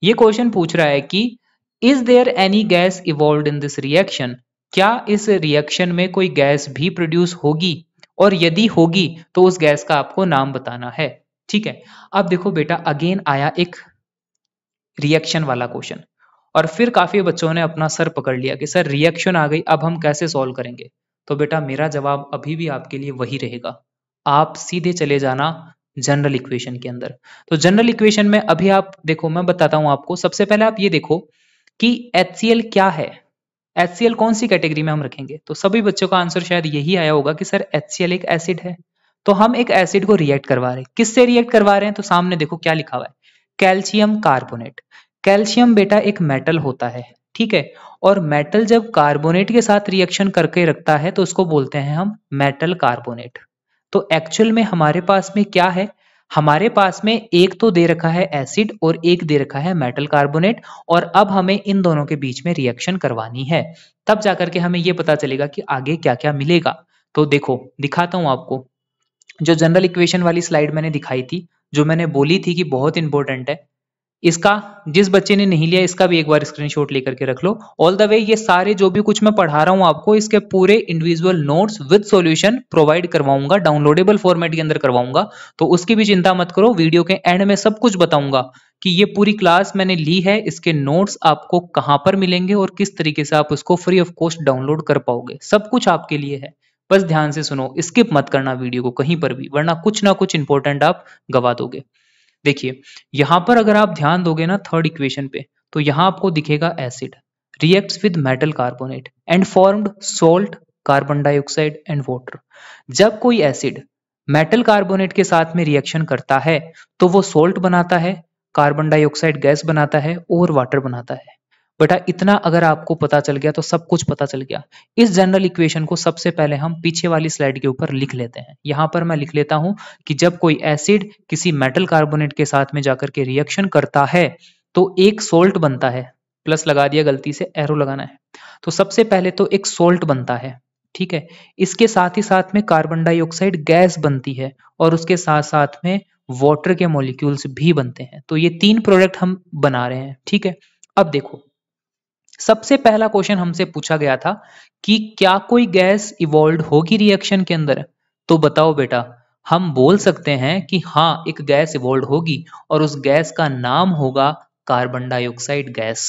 ये क्वेश्चन पूछ रहा है कि is there any gas evolved in this reaction, क्या इस रिएक्शन में कोई गैस भी प्रोड्यूस होगी, और यदि होगी तो उस गैस का आपको नाम बताना है। ठीक है, अब देखो बेटा अगेन आया एक रिएक्शन वाला क्वेश्चन, और फिर काफी बच्चों ने अपना सर पकड़ लिया कि सर रिएक्शन आ गई, अब हम कैसे सॉल्व करेंगे। तो बेटा मेरा जवाब अभी भी आपके लिए वही रहेगा, आप सीधे चले जाना जनरल इक्वेशन के अंदर। तो जनरल इक्वेशन में अभी आप देखो, मैं बताता हूं आपको। सबसे पहले आप ये देखो कि HCl क्या है, HCl कौन सी कैटेगरी में हम रखेंगे। तो सभी बच्चों का आंसर शायद यही आया होगा कि सर HCl एक एसिड है। तो हम एक एसिड को रिएक्ट करवा रहे हैं। किससे रिएक्ट करवा रहे हैं? तो सामने देखो क्या लिखा हुआ है, कैल्शियम कार्बोनेट। कैल्शियम बेटा एक मेटल होता है, ठीक है, और मेटल जब कार्बोनेट के साथ रिएक्शन करके रखता है तो उसको बोलते हैं हम मेटल कार्बोनेट। तो एक्चुअल में हमारे पास में क्या है, हमारे पास में एक तो दे रखा है एसिड और एक दे रखा है मेटल कार्बोनेट, और अब हमें इन दोनों के बीच में रिएक्शन करवानी है, तब जाकर के हमें यह पता चलेगा कि आगे क्या क्या मिलेगा। तो देखो दिखाता हूं आपको, जो जनरल इक्वेशन वाली स्लाइड मैंने दिखाई थी, जो मैंने बोली थी कि बहुत इंपॉर्टेंट है, इसका जिस बच्चे ने नहीं लिया इसका भी एक बार स्क्रीनशॉट लेकर के रख लो। ऑल द वे ये सारे जो भी कुछ मैं पढ़ा रहा हूं आपको, इसके पूरे individual notes with solution provide करवाऊंगा, डाउनलोडेबल फॉर्मेट के अंदर करवाऊंगा, तो उसकी भी चिंता मत करो। वीडियो के एंड में सब कुछ बताऊंगा कि ये पूरी क्लास मैंने ली है, इसके नोट्स आपको कहां पर मिलेंगे और किस तरीके से आप उसको फ्री ऑफ कॉस्ट डाउनलोड कर पाओगे, सब कुछ आपके लिए है। बस ध्यान से सुनो, स्किप मत करना वीडियो को कहीं पर भी, वरना कुछ ना कुछ इंपॉर्टेंट आप गवा दोगे। देखिए यहां पर अगर आप ध्यान दोगे ना थर्ड इक्वेशन पे, तो यहां आपको दिखेगा acid reacts with metal carbonate and formed salt, carbon dioxide and water. जब कोई एसिड मेटल कार्बोनेट के साथ में रिएक्शन करता है तो वो सॉल्ट बनाता है, कार्बन डाइऑक्साइड गैस बनाता है और वाटर बनाता है। बेटा इतना अगर आपको पता चल गया तो सब कुछ पता चल गया। इस जनरल इक्वेशन को सबसे पहले हम पीछे वाली स्लाइड के ऊपर लिख लेते हैं। यहां पर मैं लिख लेता हूं कि जब कोई एसिड किसी मेटल कार्बोनेट के साथ में जाकर के रिएक्शन करता है तो एक सोल्ट बनता है, प्लस लगा दिया, गलती से एरो लगाना है। तो सबसे पहले तो एक सोल्ट बनता है, ठीक है, इसके साथ ही साथ में कार्बन डाइऑक्साइड गैस बनती है और उसके साथ साथ में वाटर के मॉलिक्यूल्स भी बनते हैं। तो ये तीन प्रोडक्ट हम बना रहे हैं, ठीक है। अब देखो सबसे पहला क्वेश्चन हमसे पूछा गया था कि क्या कोई गैस इवॉल्व होगी रिएक्शन के अंदर, तो बताओ बेटा, हम बोल सकते हैं कि हाँ एक गैस इवॉल्व होगी और उस गैस का नाम होगा कार्बन डाइऑक्साइड गैस।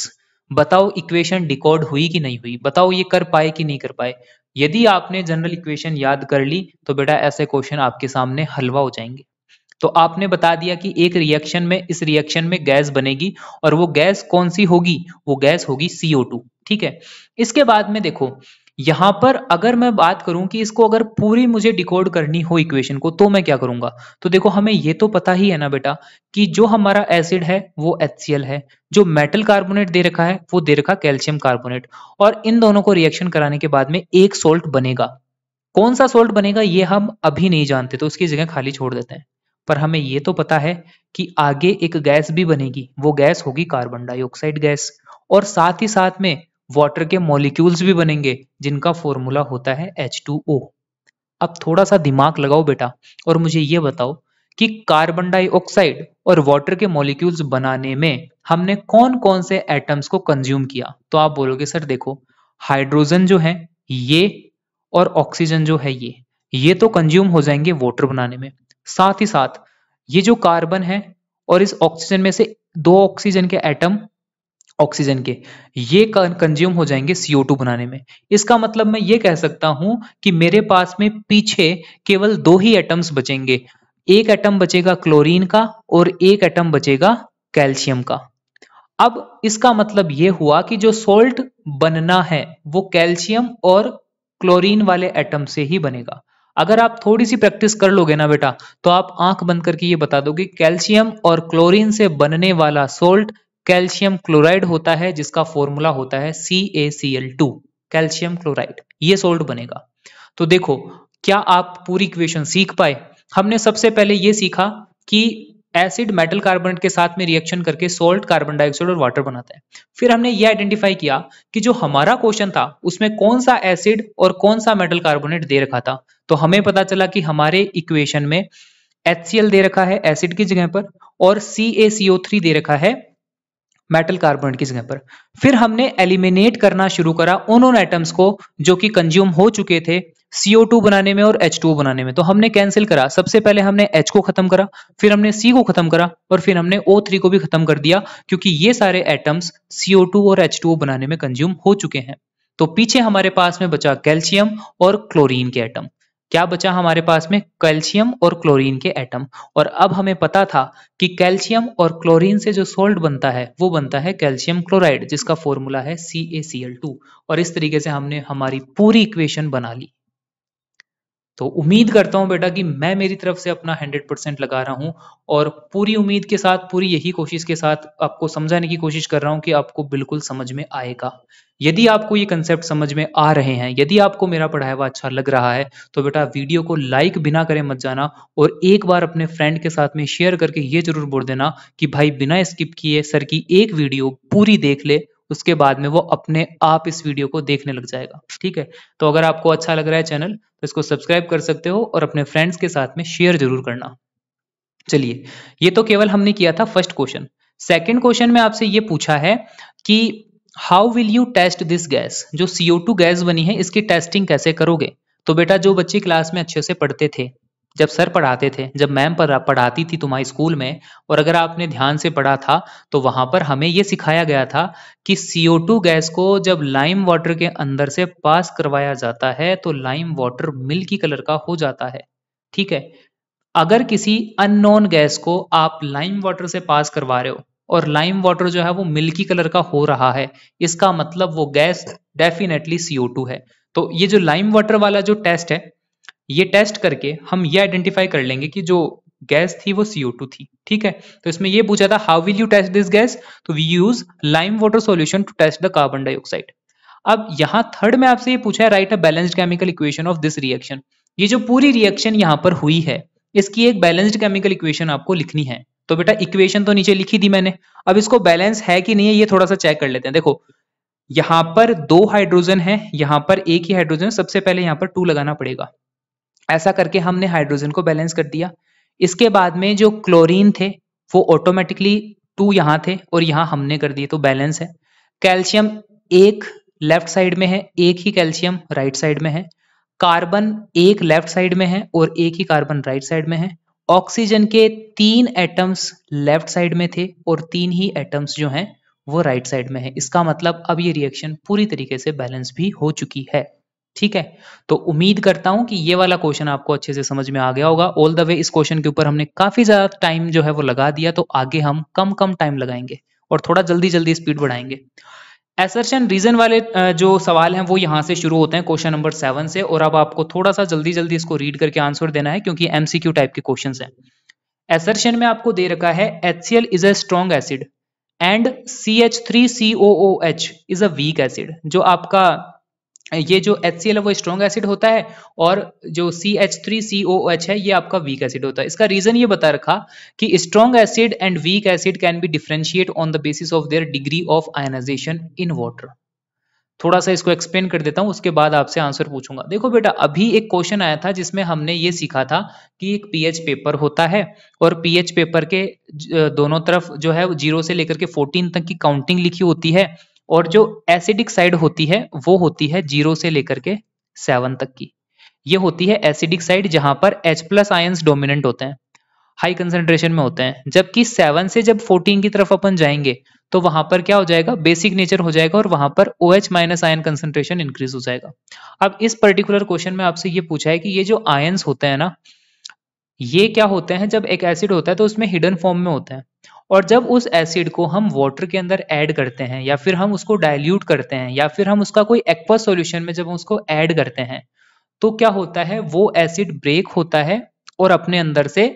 बताओ इक्वेशन डिकोड हुई कि नहीं हुई, बताओ ये कर पाए कि नहीं कर पाए। यदि आपने जनरल इक्वेशन याद कर ली तो बेटा ऐसे क्वेश्चन आपके सामने हलवा हो जाएंगे। तो आपने बता दिया कि एक रिएक्शन में, इस रिएक्शन में गैस बनेगी और वो गैस कौन सी होगी, वो गैस होगी CO2, ठीक है। इसके बाद में देखो यहां पर अगर मैं बात करूं कि इसको अगर पूरी मुझे डिकोड करनी हो इक्वेशन को तो मैं क्या करूंगा, तो देखो हमें ये तो पता ही है ना बेटा कि जो हमारा एसिड है वो HCl है, जो मेटल कार्बोनेट दे रखा है वो दे रखा कैल्शियम कार्बोनेट, और इन दोनों को रिएक्शन कराने के बाद में एक सोल्ट बनेगा। कौन सा सोल्ट बनेगा ये हम अभी नहीं जानते, तो उसकी जगह खाली छोड़ देते हैं, पर हमें ये तो पता है कि आगे एक गैस भी बनेगी, वो गैस होगी कार्बन डाइऑक्साइड गैस, और साथ ही साथ में वाटर के मॉलिक्यूल्स भी बनेंगे जिनका फॉर्मूला होता है H2O। अब थोड़ा सा दिमाग लगाओ बेटा और मुझे ये बताओ कि कार्बन डाइऑक्साइड और वाटर के मॉलिक्यूल्स बनाने में हमने कौन कौन से एटम्स को कंज्यूम किया। तो आप बोलोगे सर देखो हाइड्रोजन जो है ये और ऑक्सीजन जो है ये तो कंज्यूम हो जाएंगे वाटर बनाने में, साथ ही साथ ये जो कार्बन है और इस ऑक्सीजन में से दो ऑक्सीजन के एटम, ऑक्सीजन के, ये कंज्यूम हो जाएंगे CO2 बनाने में। इसका मतलब मैं ये कह सकता हूं कि मेरे पास में पीछे केवल दो ही एटम्स बचेंगे, एक एटम बचेगा क्लोरीन का और एक एटम बचेगा कैल्शियम का। अब इसका मतलब ये हुआ कि जो सोल्ट बनना है वो कैल्शियम और क्लोरीन वाले एटम से ही बनेगा। अगर आप थोड़ी सी प्रैक्टिस कर लोगे ना बेटा तो आप आंख बंद करके ये बता दोगे कैल्शियम और क्लोरीन से बनने वाला सोल्ट कैल्शियम क्लोराइड होता है, जिसका फॉर्मूला होता है CaCl2, कैल्शियम क्लोराइड, ये सोल्ट बनेगा। तो देखो क्या आप पूरी इक्वेशन सीख पाए। हमने सबसे पहले ये सीखा कि एसिड मेटल कार्बोनेट के साथ में रिएक्शन करके सोल्ट, कार्बन डाइऑक्साइड और वाटर बनाता है। फिर हमने ये आइडेंटिफाई किया कि जो हमारा क्वेश्चन था उसमें कौन सा एसिड और कौन सा मेटल कार्बोनेट दे रखा था, तो हमें पता चला कि हमारे इक्वेशन में HCl दे रखा है एसिड की जगह पर और CaCO3 दे रखा है मेटल कार्बोनेट की जगह पर। फिर हमने एलिमिनेट करना शुरू करा उन एटम्स को जो कि कंज्यूम हो चुके थे CO2 बनाने में और H2O बनाने में, तो हमने कैंसिल करा। सबसे पहले हमने H को खत्म करा, फिर हमने C को खत्म करा और फिर हमने O3 को भी खत्म कर दिया, क्योंकि ये सारे एटम्स CO2 और H2O बनाने में कंज्यूम हो चुके हैं। तो पीछे हमारे पास में बचा कैल्शियम और क्लोरीन के एटम। क्या बचा हमारे पास में? कैल्शियम और क्लोरीन के एटम। और अब हमें पता था कि कैल्शियम और क्लोरीन से जो सोल्ट बनता है वो बनता है कैल्शियम क्लोराइड, जिसका फॉर्मूला है CaCl2। और इस तरीके से हमने हमारी पूरी इक्वेशन बना ली। तो उम्मीद करता हूं बेटा कि मैं मेरी तरफ से अपना 100% लगा रहा हूं और पूरी उम्मीद के साथ, पूरी यही कोशिश के साथ आपको समझाने की कोशिश कर रहा हूं कि आपको बिल्कुल समझ में आएगा। यदि आपको ये कंसेप्ट समझ में आ रहे हैं, यदि आपको मेरा पढ़ाया हुआ अच्छा लग रहा है, तो बेटा वीडियो को लाइक बिना करे मत जाना और एक बार अपने फ्रेंड के साथ में शेयर करके ये जरूर बोल देना कि भाई बिना स्किप किए सर की एक वीडियो पूरी देख ले, उसके बाद में वो अपने आप इस वीडियो को देखने लग जाएगा। ठीक है, तो अगर आपको अच्छा लग रहा है चैनल तो इसको सब्सक्राइब कर सकते हो और अपने फ्रेंड्स के साथ में शेयर जरूर करना। चलिए, ये तो केवल हमने किया था फर्स्ट क्वेश्चन। सेकंड क्वेश्चन में आपसे ये पूछा है कि how will you test this gas, जो CO2 गैस बनी है इसकी टेस्टिंग कैसे करोगे। तो बेटा जो बच्चे क्लास में अच्छे से पढ़ते थे, जब सर पढ़ाते थे, जब मैम पढ़ाती थी तुम्हारी स्कूल में, और अगर आपने ध्यान से पढ़ा था तो वहां पर हमें यह सिखाया गया था कि CO2 गैस को जब लाइम वाटर के अंदर से पास करवाया जाता है तो लाइम वाटर मिल्की कलर का हो जाता है। ठीक है, अगर किसी अननोन गैस को आप लाइम वाटर से पास करवा रहे हो और लाइम वाटर जो है वो मिल्की कलर का हो रहा है, इसका मतलब वो गैस डेफिनेटली CO2 है। तो ये जो लाइम वाटर वाला जो टेस्ट है, ये टेस्ट करके हम ये आइडेंटिफाई कर लेंगे कि जो गैस थी वो CO2 थी। ठीक है, तो इसमें ये पूछा था how will you test this gas, तो we use lime water solution to test the carbon dioxide. अब यहां थर्ड में आपसे ये पूछा है write a balanced chemical equation of this reaction. ये जो पूरी रिएक्शन यहां पर हुई है इसकी एक बैलेंस्ड केमिकल इक्वेशन आपको लिखनी है। तो बेटा इक्वेशन तो नीचे लिखी दी मैंने, अब इसको बैलेंस है कि नहीं है ये थोड़ा सा चेक कर लेते हैं। देखो यहां पर 2 हाइड्रोजन है, यहां पर एक ही हाइड्रोजन, सबसे पहले यहां पर 2 लगाना पड़ेगा। ऐसा करके हमने हाइड्रोजन को बैलेंस कर दिया। इसके बाद में जो क्लोरीन थे वो ऑटोमेटिकली 2 यहां थे और यहां हमने कर दिए, तो बैलेंस है। कैल्शियम एक लेफ्ट साइड में है, एक ही कैल्शियम राइट साइड में है। कार्बन एक लेफ्ट साइड में है और एक ही कार्बन राइट साइड में है। ऑक्सीजन के 3 एटम्स लेफ्ट साइड में थे और 3 ही एटम्स जो हैं वो राइट साइड में है। इसका मतलब अब ये रिएक्शन पूरी तरीके से बैलेंस भी हो चुकी है। ठीक है, तो उम्मीद करता हूं कि ये वाला क्वेश्चन आपको अच्छे से समझ में आ गया होगा। ऑल द वे इस क्वेश्चन के ऊपर हमने काफी ज्यादा टाइम जो है वो लगा दिया, तो आगे हम कम कम टाइम लगाएंगे और थोड़ा जल्दी जल्दी स्पीड बढ़ाएंगे। असर्शन रीजन वाले जो सवाल हैं वो यहाँ से शुरू होते हैं क्वेश्चन नंबर 7 से, और अब आपको थोड़ा सा जल्दी जल्दी इसको रीड करके आंसर देना है क्योंकि MCQ टाइप के क्वेश्चंस हैं। असर्शन में आपको दे रखा है HCl is a strong acid and CH3COOH is a weak acid. जो आपका ये जो HCl है वो स्ट्रॉन्ग एसिड होता है और जो CH3COOH है ये आपका वीक एसिड होता है। इसका रीजन ये बता रखा कि strong acid and weak acid can be differentiate on the basis of their degree of ionization in water. थोड़ा सा इसको एक्सप्लेन कर देता हूं, उसके बाद आपसे आंसर पूछूंगा। देखो बेटा अभी एक क्वेश्चन आया था जिसमें हमने ये सीखा था कि एक पीएच पेपर होता है और पीएच पेपर के दोनों तरफ जो है 0 से लेकर के 14 तक की काउंटिंग लिखी होती है और जो एसिडिक साइड होती है वो होती है 0 से लेकर के 7 तक की। ये होती है एसिडिक साइड जहां पर H+ आयंस डोमिनेंट होते हैं, हाई कंसेंट्रेशन में होते हैं। जबकि 7 से जब 14 की तरफ अपन जाएंगे तो वहां पर क्या हो जाएगा, बेसिक नेचर हो जाएगा और वहां पर OH- आयन कंसेंट्रेशन इंक्रीज हो जाएगा। अब इस पर्टिकुलर क्वेश्चन में आपसे ये पूछा है कि ये जो आयंस होते हैं ना, ये क्या होते हैं, जब एक एसिड होता है तो उसमें हिडन फॉर्म में होता है और जब उस एसिड को हम वाटर के अंदर ऐड करते हैं या फिर हम उसको डाइल्यूट करते हैं या फिर हम उसका कोई एक्वस सॉल्यूशन में जब हम उसको ऐड करते हैं तो क्या होता है, वो एसिड ब्रेक होता है और अपने अंदर से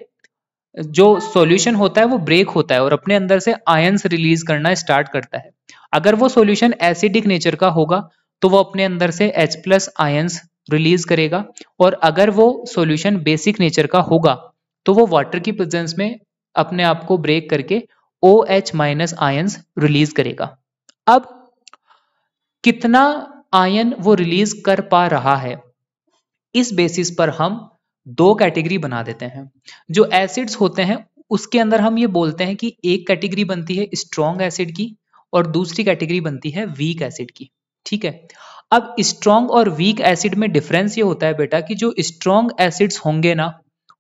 जो सॉल्यूशन होता है वो ब्रेक होता है और अपने अंदर से आयंस रिलीज करना स्टार्ट करता है। अगर वो सॉल्यूशन एसिडिक नेचर का होगा तो वो अपने अंदर से H+ आयंस रिलीज करेगा और अगर वो सॉल्यूशन बेसिक नेचर का होगा तो वो वाटर की प्रेजेंस में अपने आप को ब्रेक करके OH- आयंस रिलीज करेगा। अब कितना आयन वो रिलीज कर पा रहा है, इस बेसिस पर हम 2 कैटेगरी बना देते हैं। जो एसिड्स होते हैं उसके अंदर हम ये बोलते हैं कि एक कैटेगरी बनती है स्ट्रॉन्ग एसिड की और दूसरी कैटेगरी बनती है वीक एसिड की। ठीक है, अब स्ट्रॉन्ग और वीक एसिड में डिफरेंस ये होता है बेटा कि जो स्ट्रॉन्ग एसिड्स होंगे ना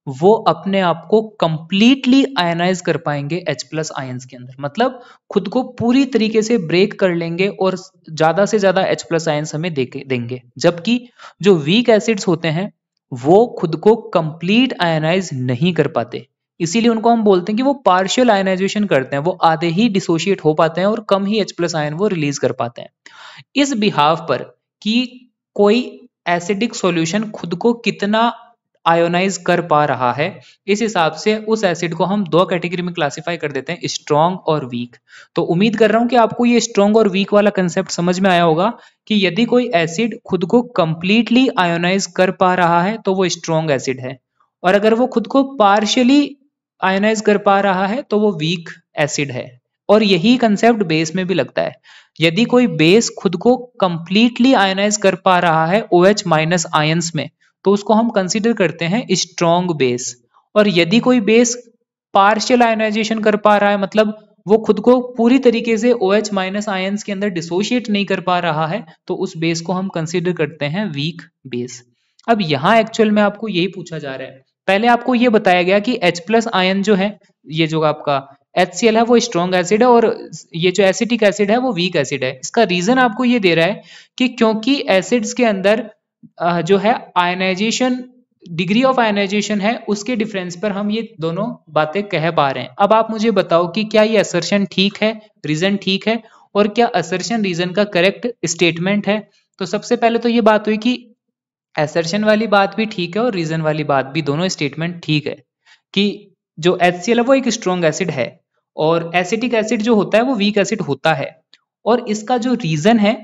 वो अपने आप को कंप्लीटली आयनाइज कर पाएंगे H+ आयंस के अंदर, मतलब खुद को पूरी तरीके से ब्रेक कर लेंगे और ज्यादा से ज्यादा H+ आयंस हमें देंगे। जबकि जो वीक एसिड्स होते हैं वो खुद को कंप्लीट आयनाइज नहीं कर पाते, इसीलिए उनको हम बोलते हैं कि वो पार्शियल आयनाइजेशन करते हैं, वो आधे ही डिसोशिएट हो पाते हैं और कम ही H+ आयन वो रिलीज कर पाते हैं। इस बिहाव पर कि कोई एसिडिक सॉल्यूशन खुद को कितना आयोनाइज कर पा रहा है, इस हिसाब से उस एसिड को हम दो कैटेगरी में क्लासिफाई कर देते हैं, स्ट्रॉन्ग और वीक। तो उम्मीद कर रहा हूं कि आपको ये स्ट्रॉन्ग और वीक वाला कंसेप्ट समझ में आया होगा कि यदि कोई एसिड खुद को कंप्लीटली आयोनाइज कर पा रहा है तो वो स्ट्रॉन्ग एसिड है, और अगर वो खुद को पार्शियली आयोनाइज कर पा रहा है तो वो वीक एसिड है। और यही कंसेप्ट बेस में भी लगता है। यदि कोई बेस खुद को कंप्लीटली आयोनाइज कर पा रहा है OH माइनस आयंस में, तो उसको हम कंसीडर करते हैं स्ट्रॉन्ग बेस। और यदि कोई बेस पार्शियल आयोनाइजेशन कर पा रहा है, मतलब वो खुद को पूरी तरीके से OH माइनस आयंस के अंदर डिसोशिएट नहीं कर पा रहा है, तो उस बेस को हम कंसीडर करते हैं वीक बेस। अब यहाँ एक्चुअल में आपको यही पूछा जा रहा है। पहले आपको ये बताया गया कि H प्लस आयन जो है, ये जो आपका HCl है वो स्ट्रॉन्ग एसिड है, और ये जो एसिटिक एसिड है वो वीक एसिड है। इसका रीजन आपको ये दे रहा है कि क्योंकि एसिड्स के अंदर जो है आयनाइजेशन, डिग्री ऑफ आयनाइजेशन है, उसके डिफरेंस पर हम ये दोनों बातें कह पा रहे हैं। अब आप मुझे बताओ कि क्या ये असर्शन ठीक है, रीजन ठीक है, और क्या असर्शन रीजन का करेक्ट स्टेटमेंट है। तो सबसे पहले तो ये बात हुई कि असर्शन वाली बात भी ठीक है और रीजन वाली बात भी, दोनों स्टेटमेंट ठीक है कि जो HCl है वो एक स्ट्रॉन्ग एसिड है और एसिटिक एसिड जो होता है वो वीक एसिड होता है। और इसका जो रीजन है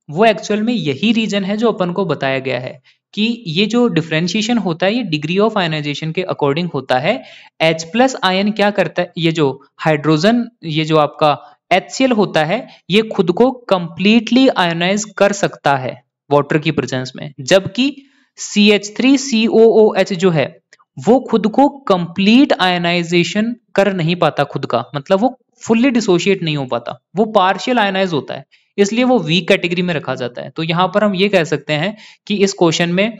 वो एक्चुअल में यही रीजन है जो अपन को बताया गया है कि ये जो डिफरेंशिएशन होता है ये डिग्री ऑफ आयनाइजेशन के अकॉर्डिंग होता है। H प्लस आयन क्या करता है, ये जो हाइड्रोजन, ये जो आपका HCl होता है, ये खुद को कंप्लीटली आयोनाइज कर सकता है वाटर की प्रेजेंस में, जबकि CH3COOH जो है वो खुद को कंप्लीट आयनाइजेशन कर नहीं पाता खुद का, मतलब वो फुल्ली डिसोशिएट नहीं हो पाता, वो पार्शियल आयनाइज होता है, इसलिए वो वीक कैटेगरी में रखा जाता है। तो यहां पर हम ये कह सकते हैं कि इस क्वेश्चन में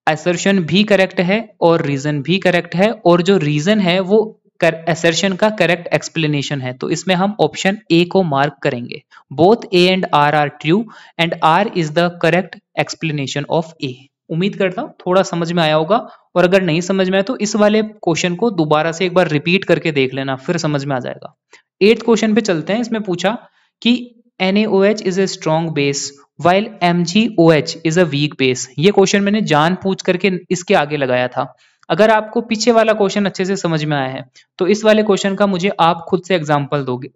असर्शन भी करेक्ट है और रीजन भी करेक्ट है, और जो रीजन है वो असर्शन का करेक्ट एक्सप्लेनेशन है। तो इसमें हम ऑप्शन ए को मार्क करेंगे। Both A and R are true and R is the correct explanation of A. उम्मीद करता हूं थोड़ा समझ में आया होगा, और अगर नहीं समझ में आया तो इस वाले क्वेश्चन को दोबारा से एक बार रिपीट करके देख लेना, फिर समझ में आ जाएगा। 8th क्वेश्चन पे चलते हैं। इसमें पूछा कि NaOH is a strong base while MgOH is a weak base। ये क्वेश्चन मैंने जान पूछ करके इसके आगे लगाया था। अगर आपको पीछे वाला क्वेश्चन अच्छे से समझ में आया है तो इस वाले क्वेश्चन का मुझे आप खुद से एग्जांपल दोगे,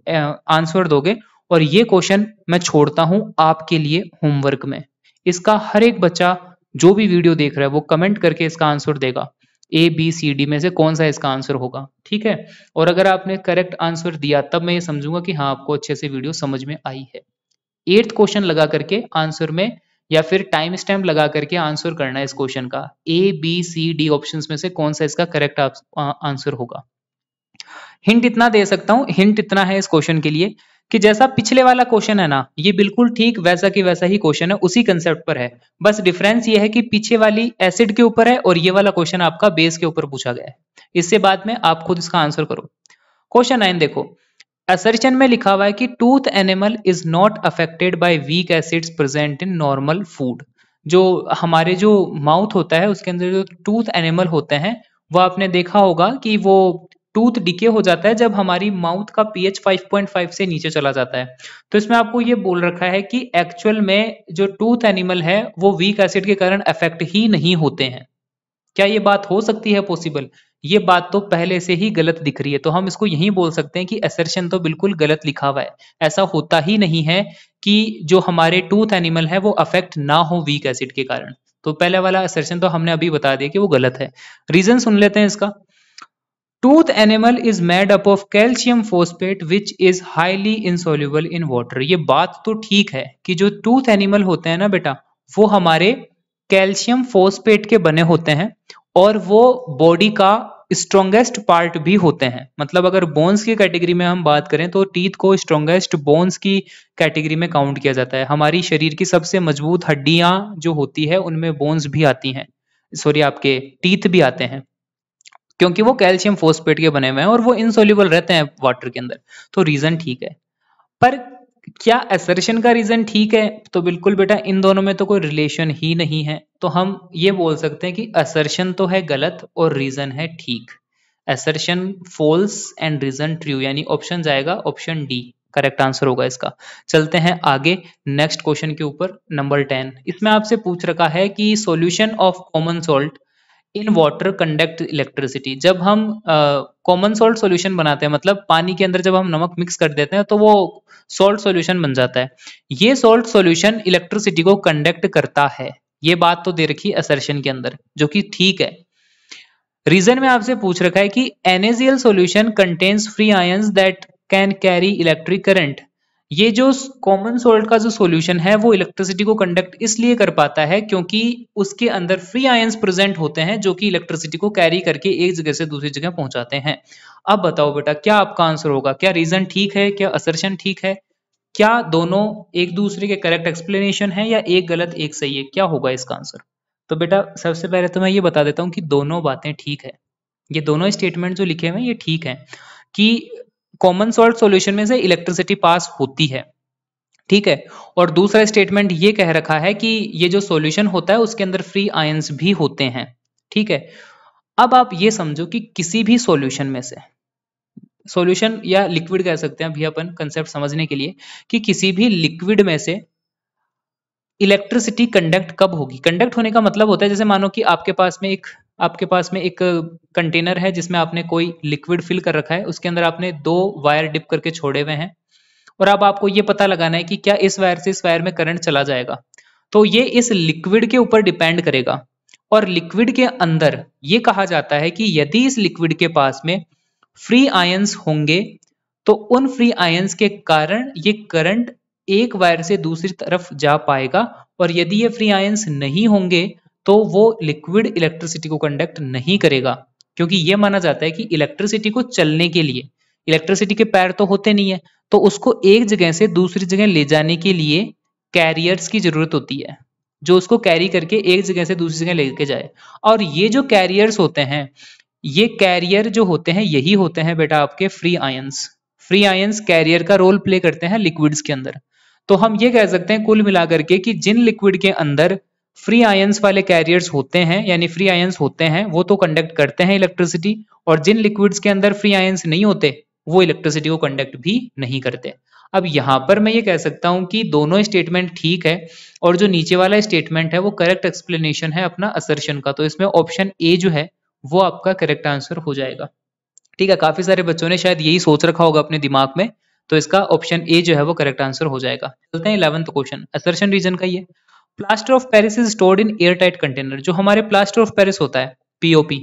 आंसर दोगे, और ये क्वेश्चन मैं छोड़ता हूं आपके लिए होमवर्क में। इसका हर एक बच्चा जो भी वीडियो देख रहा है वो कमेंट करके इसका आंसर देगा, ABCD में से कौन सा इसका आंसर होगा, ठीक है। और अगर आपने करेक्ट आंसर दिया तब मैं ये समझूंगा कि हाँ आपको अच्छे से वीडियो समझ में आई है। 8th क्वेश्चन लगा करके आंसर में, या फिर टाइम स्टैम्प लगा करके आंसर करना है इस क्वेश्चन का, ABCD ऑप्शंस में से कौन सा इसका करेक्ट आंसर होगा। हिंट इतना दे सकता हूं, हिंट इतना है इस क्वेश्चन के लिए कि जैसा पिछले वाला क्वेश्चन है ना, ये बिल्कुल ठीक वैसा की वैसा ही क्वेश्चन है, उसी कंसेप्ट पर है। बस डिफरेंस ये है कि पीछे वाली एसिड के ऊपर है और ये वाला क्वेश्चन आपका बेस के ऊपर पूछा गया है। इससे बाद में आप खुद इसका आंसर करो। क्वेश्चन 9 देखो, असर्शन में लिखा हुआ है कि tooth animal is not affected by weak acids present in normal food. जो हमारे जो माउथ होता है उसके अंदर जो टूथ एनिमल होते हैं वो आपने देखा होगा कि वो टूथ डिके हो जाता है जब हमारी माउथ का pH 5.5 से नीचे चला जाता है। तो इसमें आपको ये बोल रखा है कि एक्चुअल में जो टूथ एनिमल है वो वीक एसिड के कारण अफेक्ट ही नहीं होते हैं। क्या ये बात हो सकती है पॉसिबल? ये बात तो पहले से ही गलत दिख रही है, तो हम इसको यही बोल सकते हैं कि असर्शन तो बिल्कुल गलत लिखा हुआ है। ऐसा होता ही नहीं है कि जो हमारे टूथ एनिमल है वो अफेक्ट ना हो वीक एसिड के कारण। तो पहले वाला असर्शन तो हमने अभी बता दिया कि वो गलत है। रीजन सुन लेते हैं इसका। Tooth animal is made up of calcium phosphate which is highly insoluble in water. ये बात तो ठीक है कि जो टूथ एनिमल होते हैं ना बेटा, वो हमारे कैल्शियम फोस्फेट के बने होते हैं और वो बॉडी का स्ट्रॉन्गेस्ट पार्ट भी होते हैं। मतलब अगर बोन्स की कैटेगरी में हम बात करें तो टीथ को स्ट्रॉन्गेस्ट बोन्स की कैटेगरी में काउंट किया जाता है। हमारी शरीर की सबसे मजबूत हड्डियां जो होती है उनमें बोन्स भी आती हैं, सॉरी आपके टीथ भी आते हैं, क्योंकि वो कैल्शियम फोस्फेट के बने हुए हैं और वो इनसोल्यूबल रहते हैं वाटर के अंदर। तो रीजन ठीक है, पर क्या असर्शन का रीजन ठीक है? तो बिल्कुल बेटा, इन दोनों में तो कोई रिलेशन ही नहीं है। तो हम ये बोल सकते हैं कि असर्शन तो है गलत और रीजन है ठीक। Assertion false and reason true, यानी ऑप्शन जाएगा ऑप्शन डी करेक्ट आंसर होगा इसका। चलते हैं आगे नेक्स्ट क्वेश्चन के ऊपर, नंबर 10। इसमें आपसे पूछ रखा है कि solution of common salt in water conduct electricity. जब हम कॉमन सॉल्ट सॉल्यूशन बनाते हैं, मतलब पानी के अंदर जब हम नमक मिक्स कर देते हैं तो वो सॉल्ट सॉल्यूशन बन जाता है। ये सॉल्ट सॉल्यूशन इलेक्ट्रिसिटी को कंडक्ट करता है, ये बात तो दे रखी असर्शन के अंदर, जो कि ठीक है। रीजन में आपसे पूछ रखा है कि NaCl solution contains free ions that can carry electric current. ये जो कॉमन सॉल्ट का जो सॉल्यूशन है वो इलेक्ट्रिसिटी को कंडक्ट इसलिए कर पाता है क्योंकि उसके अंदर फ्री आयंस प्रेजेंट होते हैं जो कि इलेक्ट्रिसिटी को कैरी करके एक जगह से दूसरी जगह पहुंचाते हैं। अब बताओ बेटा क्या आपका आंसर होगा, क्या रीजन ठीक है, क्या असर्शन ठीक है, क्या दोनों एक दूसरे के करेक्ट एक्सप्लेनेशन है, या एक गलत एक सही है, क्या होगा इसका आंसर? तो बेटा सबसे पहले तो मैं ये बता देता हूँ कि दोनों बातें ठीक है, ये दोनों स्टेटमेंट जो लिखे हुए हैं ये ठीक है कि कॉमन सॉल्ट सॉल्यूशन में से इलेक्ट्रिसिटी पास होती है, ठीक है। और दूसरा स्टेटमेंट ये कह रखा है कि ये जो सॉल्यूशन होता है उसके अंदर फ्री आयंस भी होते हैं, ठीक है। अब आप ये समझो कि किसी भी सॉल्यूशन में से, सॉल्यूशन या लिक्विड कह सकते हैं अभी अपन कंसेप्ट समझने के लिए, कि किसी भी लिक्विड में से इलेक्ट्रिसिटी कंडक्ट कब होगी। कंडक्ट होने का मतलब होता है जैसे मानो कि आपके पास में एक कंटेनर है जिसमें आपने कोई लिक्विड फिल कर रखा है, उसके अंदर आपने 2 वायर डिप करके छोड़े हुए हैं और अब आपको ये पता लगाना है कि क्या इस वायर से इस वायर में करंट चला जाएगा। तो ये इस लिक्विड के ऊपर डिपेंड करेगा, और लिक्विड के अंदर ये कहा जाता है कि यदि इस लिक्विड के पास में फ्री आयंस होंगे तो उन फ्री आयंस के कारण ये करंट एक वायर से दूसरी तरफ जा पाएगा, और यदि ये फ्री आयंस नहीं होंगे तो वो लिक्विड इलेक्ट्रिसिटी को कंडक्ट नहीं करेगा, क्योंकि ये माना जाता है कि इलेक्ट्रिसिटी को चलने के लिए इलेक्ट्रिसिटी के पैर तो होते नहीं है, तो उसको एक जगह से दूसरी जगह ले जाने के लिए कैरियर्स की जरूरत होती है, जो उसको कैरी करके एक जगह से दूसरी जगह लेके जाए। और ये जो कैरियर्स होते हैं, ये कैरियर जो होते हैं यही होते हैं बेटा आपके free ions. Free ions carrier का रोल प्ले करते हैं लिक्विड्स के अंदर। तो हम ये कह सकते हैं कुल मिलाकर के कि जिन लिक्विड के अंदर फ्री आयंस वाले कैरियर्स होते हैं, यानी फ्री आयंस होते हैं, वो तो कंडक्ट करते हैं इलेक्ट्रिसिटी, और जिन लिक्विड्स के अंदर फ्री आयंस नहीं होते वो इलेक्ट्रिसिटी को कंडक्ट भी नहीं करते। अब यहां पर मैं ये कह सकता हूं कि दोनों स्टेटमेंट ठीक है, और जो नीचे वाला स्टेटमेंट है वो करेक्ट एक्सप्लेनेशन है अपना असर्शन का, तो इसमें ऑप्शन ए जो है वो आपका करेक्ट आंसर हो जाएगा, ठीक है। काफी सारे बच्चों ने शायद यही सोच रखा होगा अपने दिमाग में, तो इसका ऑप्शन ए जो है वो करेक्ट आंसर हो जाएगा। चलते हैं 11th क्वेश्चन, असर्शन रीजन का। ये plaster of Paris is stored in air tight container. जो हमारे प्लास्टर ऑफ पेरिस होता है पीओपी,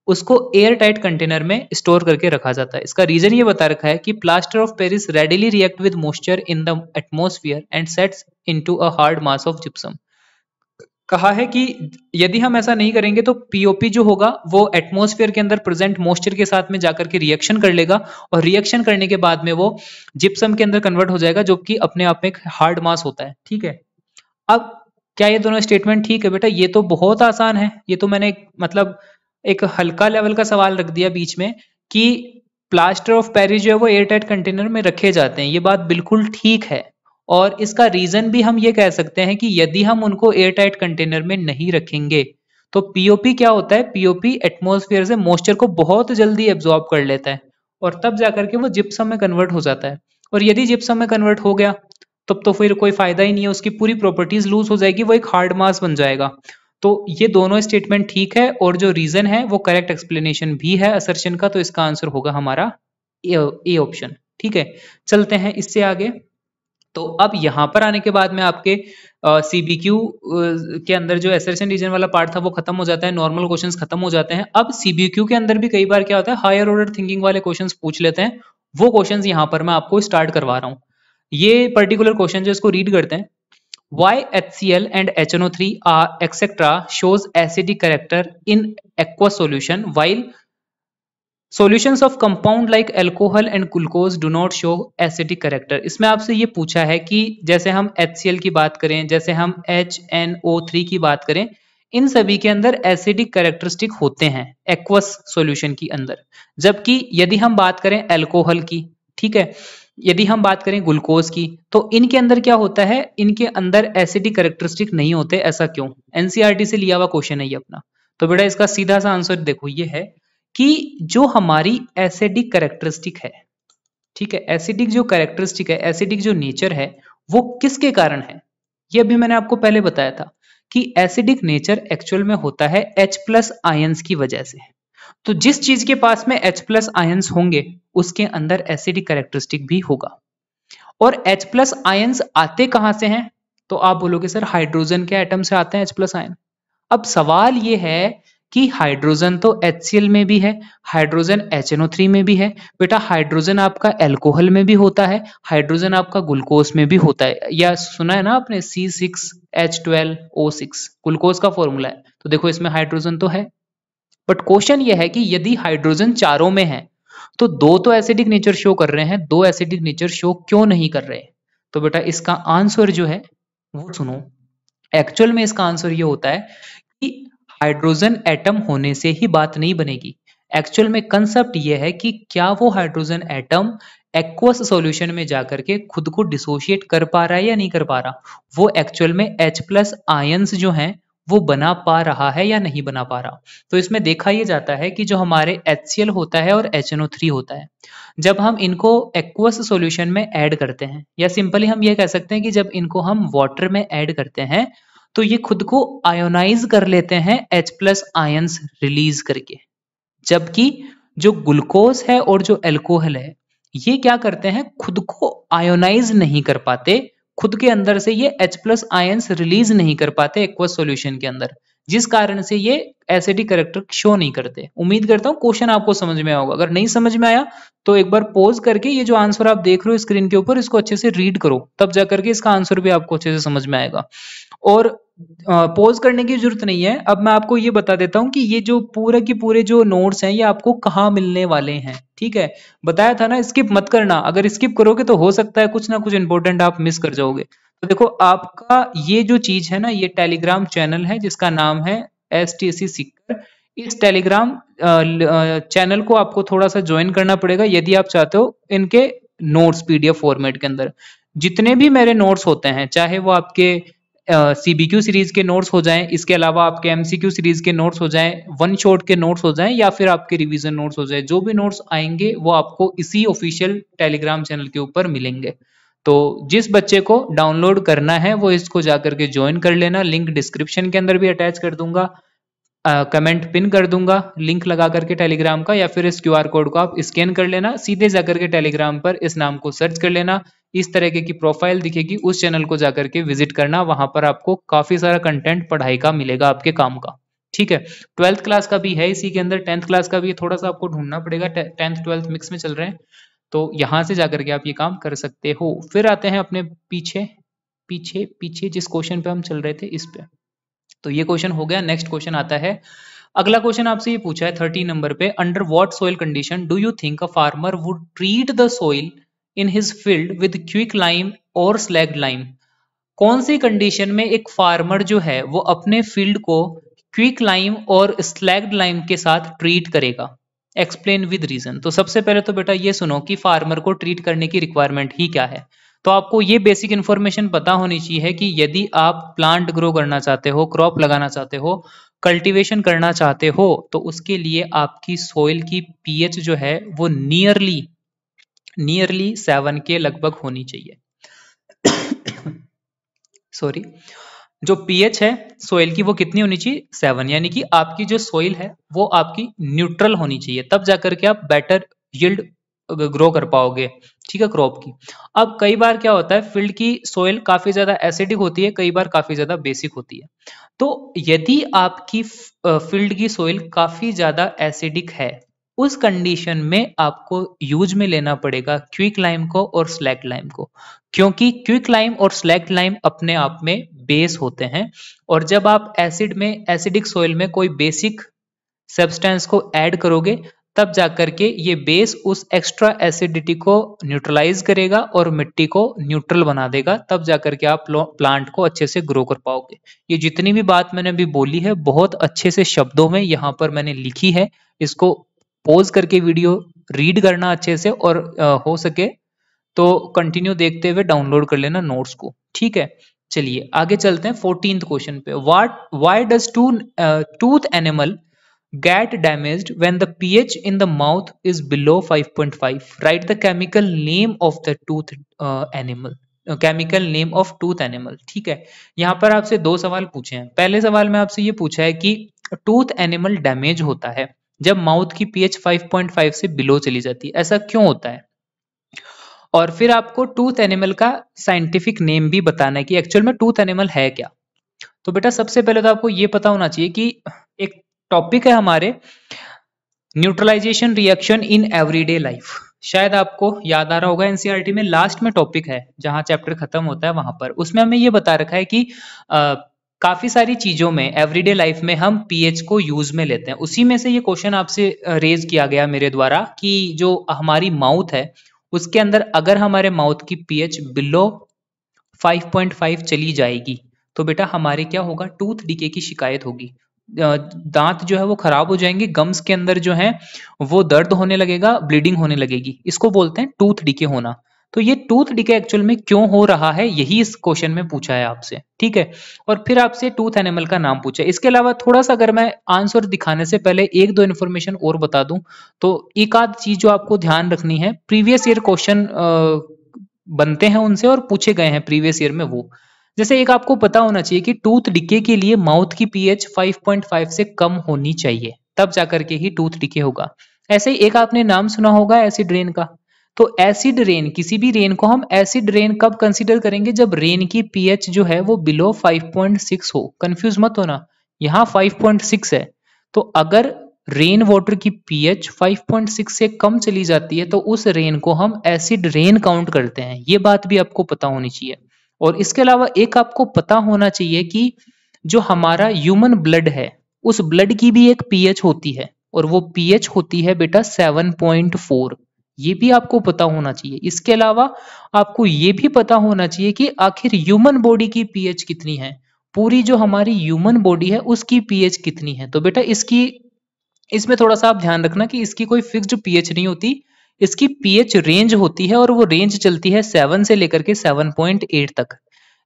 उसको एयर टाइट कंटेनर में स्टोर करके रखा जाता है। इसका रीजन ये बता रखा है कि plaster of Paris readily react with moisture in the atmosphere and sets into a hard mass of gypsum. कहा है कि यदि हम ऐसा नहीं करेंगे तो पीओपी जो होगा वो एटमॉस्फेयर के अंदर प्रेजेंट मॉइस्चर के साथ में जाकर के रिएक्शन कर लेगा, और रिएक्शन करने के बाद में वो जिप्सम के अंदर कन्वर्ट हो जाएगा, जो कि अपने आप में एक हार्ड मास होता है, ठीक है। अब क्या ये दोनों स्टेटमेंट ठीक है बेटा? ये तो बहुत आसान है, ये तो मैंने मतलब एक हल्का लेवल का सवाल रख दिया बीच में कि प्लास्टर ऑफ पेरिस जो है वो एयर टाइट कंटेनर में रखे जाते हैं, ये बात बिल्कुल ठीक है। और इसका रीजन भी हम ये कह सकते हैं कि यदि हम उनको एयर टाइट कंटेनर में नहीं रखेंगे तो पीओपी क्या होता है, पीओपी एटमॉस्फेयर से मॉइस्चर को बहुत जल्दी एब्जॉर्ब कर लेता है और तब जाकर के वो जिप्सम में कन्वर्ट हो जाता है। और यदि जिप्सम में कन्वर्ट हो गया तब तो फिर कोई फायदा ही नहीं है, उसकी पूरी प्रॉपर्टीज लूज हो जाएगी, वो एक हार्ड मास बन जाएगा। तो ये दोनों स्टेटमेंट ठीक है, और जो रीजन है वो करेक्ट एक्सप्लेनेशन भी है असर्शन का, तो इसका आंसर होगा हमारा ए ऑप्शन, ठीक है। चलते हैं इससे आगे। तो अब यहां पर आने के बाद में आपके सीबीक्यू के अंदर जो असर्शन रीजन वाला पार्ट था वो खत्म हो जाता है, नॉर्मल क्वेश्चंस खत्म हो जाते हैं। अब सीबीक्यू के अंदर भी कई बार क्या होता है, हायर ऑर्डर थिंकिंग वाले क्वेश्चंस पूछ लेते हैं, वो क्वेश्चंस यहां पर मैं आपको स्टार्ट करवा रहा हूं। ये पर्टिकुलर क्वेश्चन जो इसको रीड करते हैं, why HCl and HNO3 are etc shows acidic character in aqueous solution while solutions of compound like alcohol and glucose do not show acidic character। इसमें आपसे ये पूछा है कि जैसे हम HCl की बात करें, जैसे हम HNO3 की बात करें, इन सभी के अंदर एसिडिक कैरेक्टरिस्टिक होते हैं एक्वस सॉल्यूशन के अंदर, जबकि यदि हम बात करें अल्कोहल की, ठीक है, यदि हम बात करें ग्लूकोज की, तो इनके अंदर क्या होता है, इनके अंदर एसिडिक कैरेक्टरिस्टिक नहीं होते। ऐसा क्यों? एनसीईआरटी से लिया हुआ क्वेश्चन है ये अपना। तो बेटा इसका सीधा सा आंसर देखो, ये है कि जो हमारी एसिडिक कैरेक्टरिस्टिक है, ठीक है, एसिडिक जो कैरेक्टरिस्टिक है, एसिडिक जो नेचर है, वो किसके कारण है? ये अभी मैंने आपको पहले बताया था कि एसिडिक नेचर एक्चुअल में होता है H+ आयंस की वजह से। तो जिस चीज के पास में H+ आयंस होंगे उसके अंदर एसिडिक कैरेक्टरिस्टिक भी होगा। और H+ आयंस आते कहां से हैं? तो आप बोलोगे सर हाइड्रोजन के एटम से आते हैं H+ आयन। अब सवाल ये है कि हाइड्रोजन तो HCl में भी है, हाइड्रोजन HNO3 में भी है। बेटा हाइड्रोजन आपका अल्कोहल में भी होता है, हाइड्रोजन आपका ग्लूकोज में भी होता है। या सुना है ना आपने C6H12O6 ग्लूकोज का फॉर्मूला है। तो देखो इसमें हाइड्रोजन तो है, बट क्वेश्चन ये है कि यदि हाइड्रोजन चारों में है तो दो तो एसिडिक नेचर शो कर रहे हैं, दो एसिडिक नेचर शो क्यों नहीं कर रहे? तो बेटा इसका आंसर जो है वो सुनो। एक्चुअल में इसका आंसर ये होता है कि हाइड्रोजन एटम होने से ही बात नहीं बनेगी। एक्चुअल में कंसेप्ट ये है कि क्या वो हाइड्रोजन एटम एक्वस सॉल्यूशन में जाकर के खुद को डिसोशिएट कर पा रहा है या नहीं कर पा रहा। वो एक्चुअल में H+ आयंस जो हैं वो बना पा रहा है या नहीं बना पा रहा। तो इसमें देखा यह जाता है कि जो हमारे HCl होता है और HNO3 होता है, जब हम इनको एक्वस सॉल्यूशन में ऐड करते हैं, या सिंपली हम ये कह सकते हैं कि जब इनको हम वाटर में ऐड करते हैं तो ये खुद को आयोनाइज कर लेते हैं H+ आयंस रिलीज करके। जबकि जो ग्लूकोज है और जो अल्कोहल है ये क्या करते हैं, खुद को आयोनाइज नहीं कर पाते, खुद के अंदर से ये H+ आयंस रिलीज नहीं कर पाते एक्वस सॉल्यूशन के अंदर, जिस कारण से ये एसिडिक कैरेक्टर शो नहीं करते। उम्मीद करता हूं क्वेश्चन आपको समझ में आया होगा। अगर नहीं समझ में आया तो एक बार पॉज करके ये जो आंसर आप देख रहे हो स्क्रीन के ऊपर इसको अच्छे से रीड करो, तब जाकर के इसका आंसर भी आपको अच्छे से समझ में आएगा। और पॉज करने की जरूरत नहीं है। अब मैं आपको ये बता देता हूं कि ये जो पूरे के पूरे जो नोट्स हैं ये आपको कहाँ मिलने वाले हैं। ठीक है, बताया था ना स्किप मत करना, अगर स्किप करोगे तो हो सकता है कुछ ना कुछ इंपॉर्टेंट आप मिस कर जाओगे। तो देखो आपका ये जो चीज है ना, ये टेलीग्राम चैनल है जिसका नाम है STC सीकर। इस टेलीग्राम चैनल को आपको थोड़ा सा ज्वाइन करना पड़ेगा यदि आप चाहते हो इनके नोट्स PDF फॉर्मेट के अंदर। जितने भी मेरे नोट्स होते हैं, चाहे वो आपके CBQ सीरीज के नोट्स हो जाएं, इसके अलावा आपके MCQ सीरीज के नोट्स हो जाएं, वन शॉट के नोट्स हो जाएं, या फिर आपके रिवीजन नोट्स हो जाए, जो भी नोट्स आएंगे वो आपको इसी ऑफिशियल टेलीग्राम चैनल के ऊपर मिलेंगे। तो जिस बच्चे को डाउनलोड करना है वो इसको जाकर के ज्वाइन कर लेना। लिंक डिस्क्रिप्शन के अंदर भी अटैच कर दूंगा, कमेंट पिन कर दूंगा लिंक लगा करके टेलीग्राम का, या फिर इस QR कोड को आप स्कैन कर लेना, सीधे जाकर के टेलीग्राम पर इस नाम को सर्च कर लेना। इस तरह की प्रोफाइल दिखेगी, उस चैनल को जाकर के विजिट करना, वहां पर आपको काफी सारा कंटेंट पढ़ाई का मिलेगा आपके काम का। ठीक है, 12th क्लास का भी है इसी के अंदर, 10th क्लास का भी थोड़ा सा आपको ढूंढना पड़ेगा, 10th 12th मिक्स में चल रहे हैं, तो यहां से जाकर के आप ये काम कर सकते हो। फिर आते हैं अपने पीछे पीछे पीछे जिस क्वेश्चन पे हम चल रहे थे इस पे। तो ये क्वेश्चन हो गया। नेक्स्ट क्वेश्चन आता है, अगला क्वेश्चन आपसे ये पूछा है 13 नंबर पे, under what soil condition do you think a farmer would treat the soil in his field with quick lime और स्लैग्ड लाइम। कौन सी कंडीशन में एक फार्मर जो है वो अपने फील्ड को क्विक लाइम और स्लैग्ड लाइम के साथ ट्रीट करेगा? Explain with reason. तो सबसे पहले तो बेटा ये सुनो कि फार्मर को ट्रीट करने की रिक्वायरमेंट ही क्या है। तो आपको ये बेसिक इन्फॉर्मेशन पता होनी चाहिए कि यदि आप प्लांट ग्रो करना चाहते हो, क्रॉप लगाना चाहते हो, कल्टीवेशन करना चाहते हो, तो उसके लिए आपकी सॉइल की पीएच जो है वो नियरली 7 के लगभग होनी चाहिए। सॉरी, जो पीएच है सॉइल की वो कितनी होनी चाहिए? 7। यानी कि आपकी जो सॉइल है वो आपकी न्यूट्रल होनी चाहिए, तब जाकर के आप बेटर यील्ड ग्रो कर पाओगे। ठीक है, क्रॉप की। अब कई बार क्या होता है, फील्ड की सॉइल काफी ज्यादा एसिडिक होती है, कई बार काफी ज्यादा बेसिक होती है। तो यदि आपकी फील्ड की सॉइल काफी ज्यादा एसिडिक है, उस कंडीशन में आपको यूज में लेना पड़ेगा क्विक लाइम को और स्लैग्ड लाइम को, क्योंकि क्विक लाइम और स्लैग्ड लाइम अपने आप में बेस होते हैं, और जब आप एसिडिक सॉइल में कोई बेसिक सब्सटेंस को ऐड करोगे तब जाकर के ये बेस उस एक्स्ट्रा एसिडिटी को न्यूट्रलाइज करेगा और मिट्टी को न्यूट्रल बना देगा, तब जाकर के आप प्लांट को अच्छे से ग्रो कर पाओगे। ये जितनी भी बात मैंने अभी बोली है बहुत अच्छे से शब्दों में यहाँ पर मैंने लिखी है, इसको पॉज करके वीडियो रीड करना अच्छे से, और हो सके तो कंटिन्यू देखते हुए डाउनलोड कर लेना नोट्स को। ठीक है, चलिए आगे चलते हैं 14th क्वेश्चन पे। Why does tooth animal get damaged when the pH in the mouth is below 5.5? Write the chemical name of the tooth animal. Chemical name of tooth animal. ठीक है, यहाँ पर आपसे दो सवाल पूछे हैं। पहले सवाल में आपसे ये पूछा है कि टूथ एनिमल डैमेज होता है जब माउथ की पीएच 5.5 से बिलो चली जाती है, ऐसा क्यों होता है? और फिर आपको टूथ एनिमल का साइंटिफिक नेम भी बताना है कि एक्चुअल में टूथ एनिमल है क्या। तो बेटा सबसे पहले तो आपको ये पता होना चाहिए कि एक टॉपिक है हमारे neutralization reaction in everyday life. शायद आपको याद आ रहा होगा, एनसीईआरटी में लास्ट में टॉपिक है जहां चैप्टर खत्म होता है वहां पर, उसमें हमें ये बता रखा है कि काफी सारी चीजों में एवरीडे लाइफ में हम पीएच को यूज में लेते हैं। उसी में से ये क्वेश्चन आपसे रेज किया गया मेरे द्वारा कि जो हमारी माउथ है उसके अंदर अगर हमारे माउथ की पीएच बिलो 5.5 चली जाएगी तो बेटा हमारे क्या होगा, टूथ डीके की शिकायत होगी। दांत जो है वो खराब हो जाएंगे, गम्स के अंदर जो है वो दर्द होने लगेगा, ब्लीडिंग होने लगेगी, इसको बोलते हैं टूथ डीके होना। तो ये टूथ डीके एक्चुअल में क्यों हो रहा है, यही इस क्वेश्चन में पूछा है आपसे। ठीक है, और फिर आपसे टूथ एनिमल का नाम पूछा है। इसके अलावा थोड़ा सा अगर मैं आंसर दिखाने से पहले एक दो इन्फॉर्मेशन और बता दूं तो एक आध चीज जो आपको ध्यान रखनी है, प्रीवियस ईयर क्वेश्चन बनते हैं उनसे और पूछे गए हैं प्रीवियस ईयर में वो। जैसे एक आपको पता होना चाहिए कि टूथ डिके के लिए माउथ की पीएच 5.5 से कम होनी चाहिए, तब जाकर के ही टूथ डिके होगा। ऐसे ही एक आपने नाम सुना होगा एसिड रेन का। तो एसिड रेन, किसी भी रेन को हम एसिड रेन कब कंसीडर करेंगे, जब रेन की पीएच जो है वो बिलो 5.6 हो। कंफ्यूज मत होना, यहाँ 5.6 है, तो अगर रेन वाटर की पीएच 5.6 से कम चली जाती है तो उस रेन को हम एसिड रेन काउंट करते हैं। ये बात भी आपको पता होनी चाहिए। और इसके अलावा एक आपको पता होना चाहिए कि जो हमारा ह्यूमन ब्लड है उस ब्लड की भी एक पीएच होती है और वो पीएच होती है बेटा 7.4। ये भी आपको पता होना चाहिए। इसके अलावा आपको ये भी पता होना चाहिए कि आखिर ह्यूमन बॉडी की पीएच कितनी है, पूरी जो हमारी ह्यूमन बॉडी है उसकी पीएच कितनी है। तो बेटा इसमें थोड़ा सा आप ध्यान रखना कि इसकी कोई फिक्स्ड पीएच नहीं होती, इसकी पीएच रेंज होती है और वो रेंज चलती है 7 से लेकर के 7.8 तक।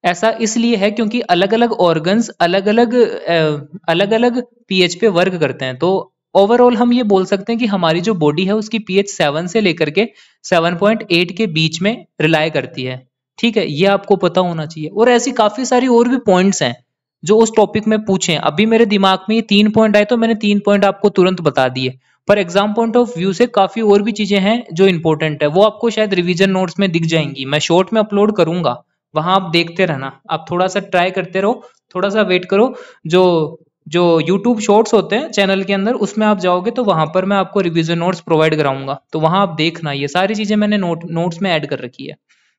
ऐसा इसलिए है क्योंकि अलग अलग ऑर्गन्स अलग अलग पीएच पे वर्क करते हैं। तो ओवरऑल हम ये बोल सकते हैं कि हमारी जो बॉडी है उसकी पीएच 7 से लेकर के 7.8 के बीच में रिलाय करती है। ठीक है, ये आपको पता होना चाहिए। और ऐसी काफी सारी और भी पॉइंट्स हैं जो उस टॉपिक में पूछे। अभी मेरे दिमाग में ये 3 पॉइंट आए तो मैंने 3 पॉइंट आपको तुरंत बता दिए, पर एग्जाम पॉइंट ऑफ व्यू से काफी और भी चीजें हैं जो इंपॉर्टेंट है, वो आपको शायद रिवीजन नोट्स में दिख जाएंगी। मैं शॉर्ट में अपलोड करूंगा, वहां आप देखते रहना। आप थोड़ा सा ट्राई करते रहो, थोड़ा सा वेट करो। जो जो YouTube शॉर्ट्स होते हैं चैनल के अंदर उसमें आप जाओगे तो वहां पर मैं आपको रिवीजन नोट्स प्रोवाइड कराऊंगा, तो वहां आप देखना। ये सारी चीजें मैंने नोट्स में ऐड कर रखी है।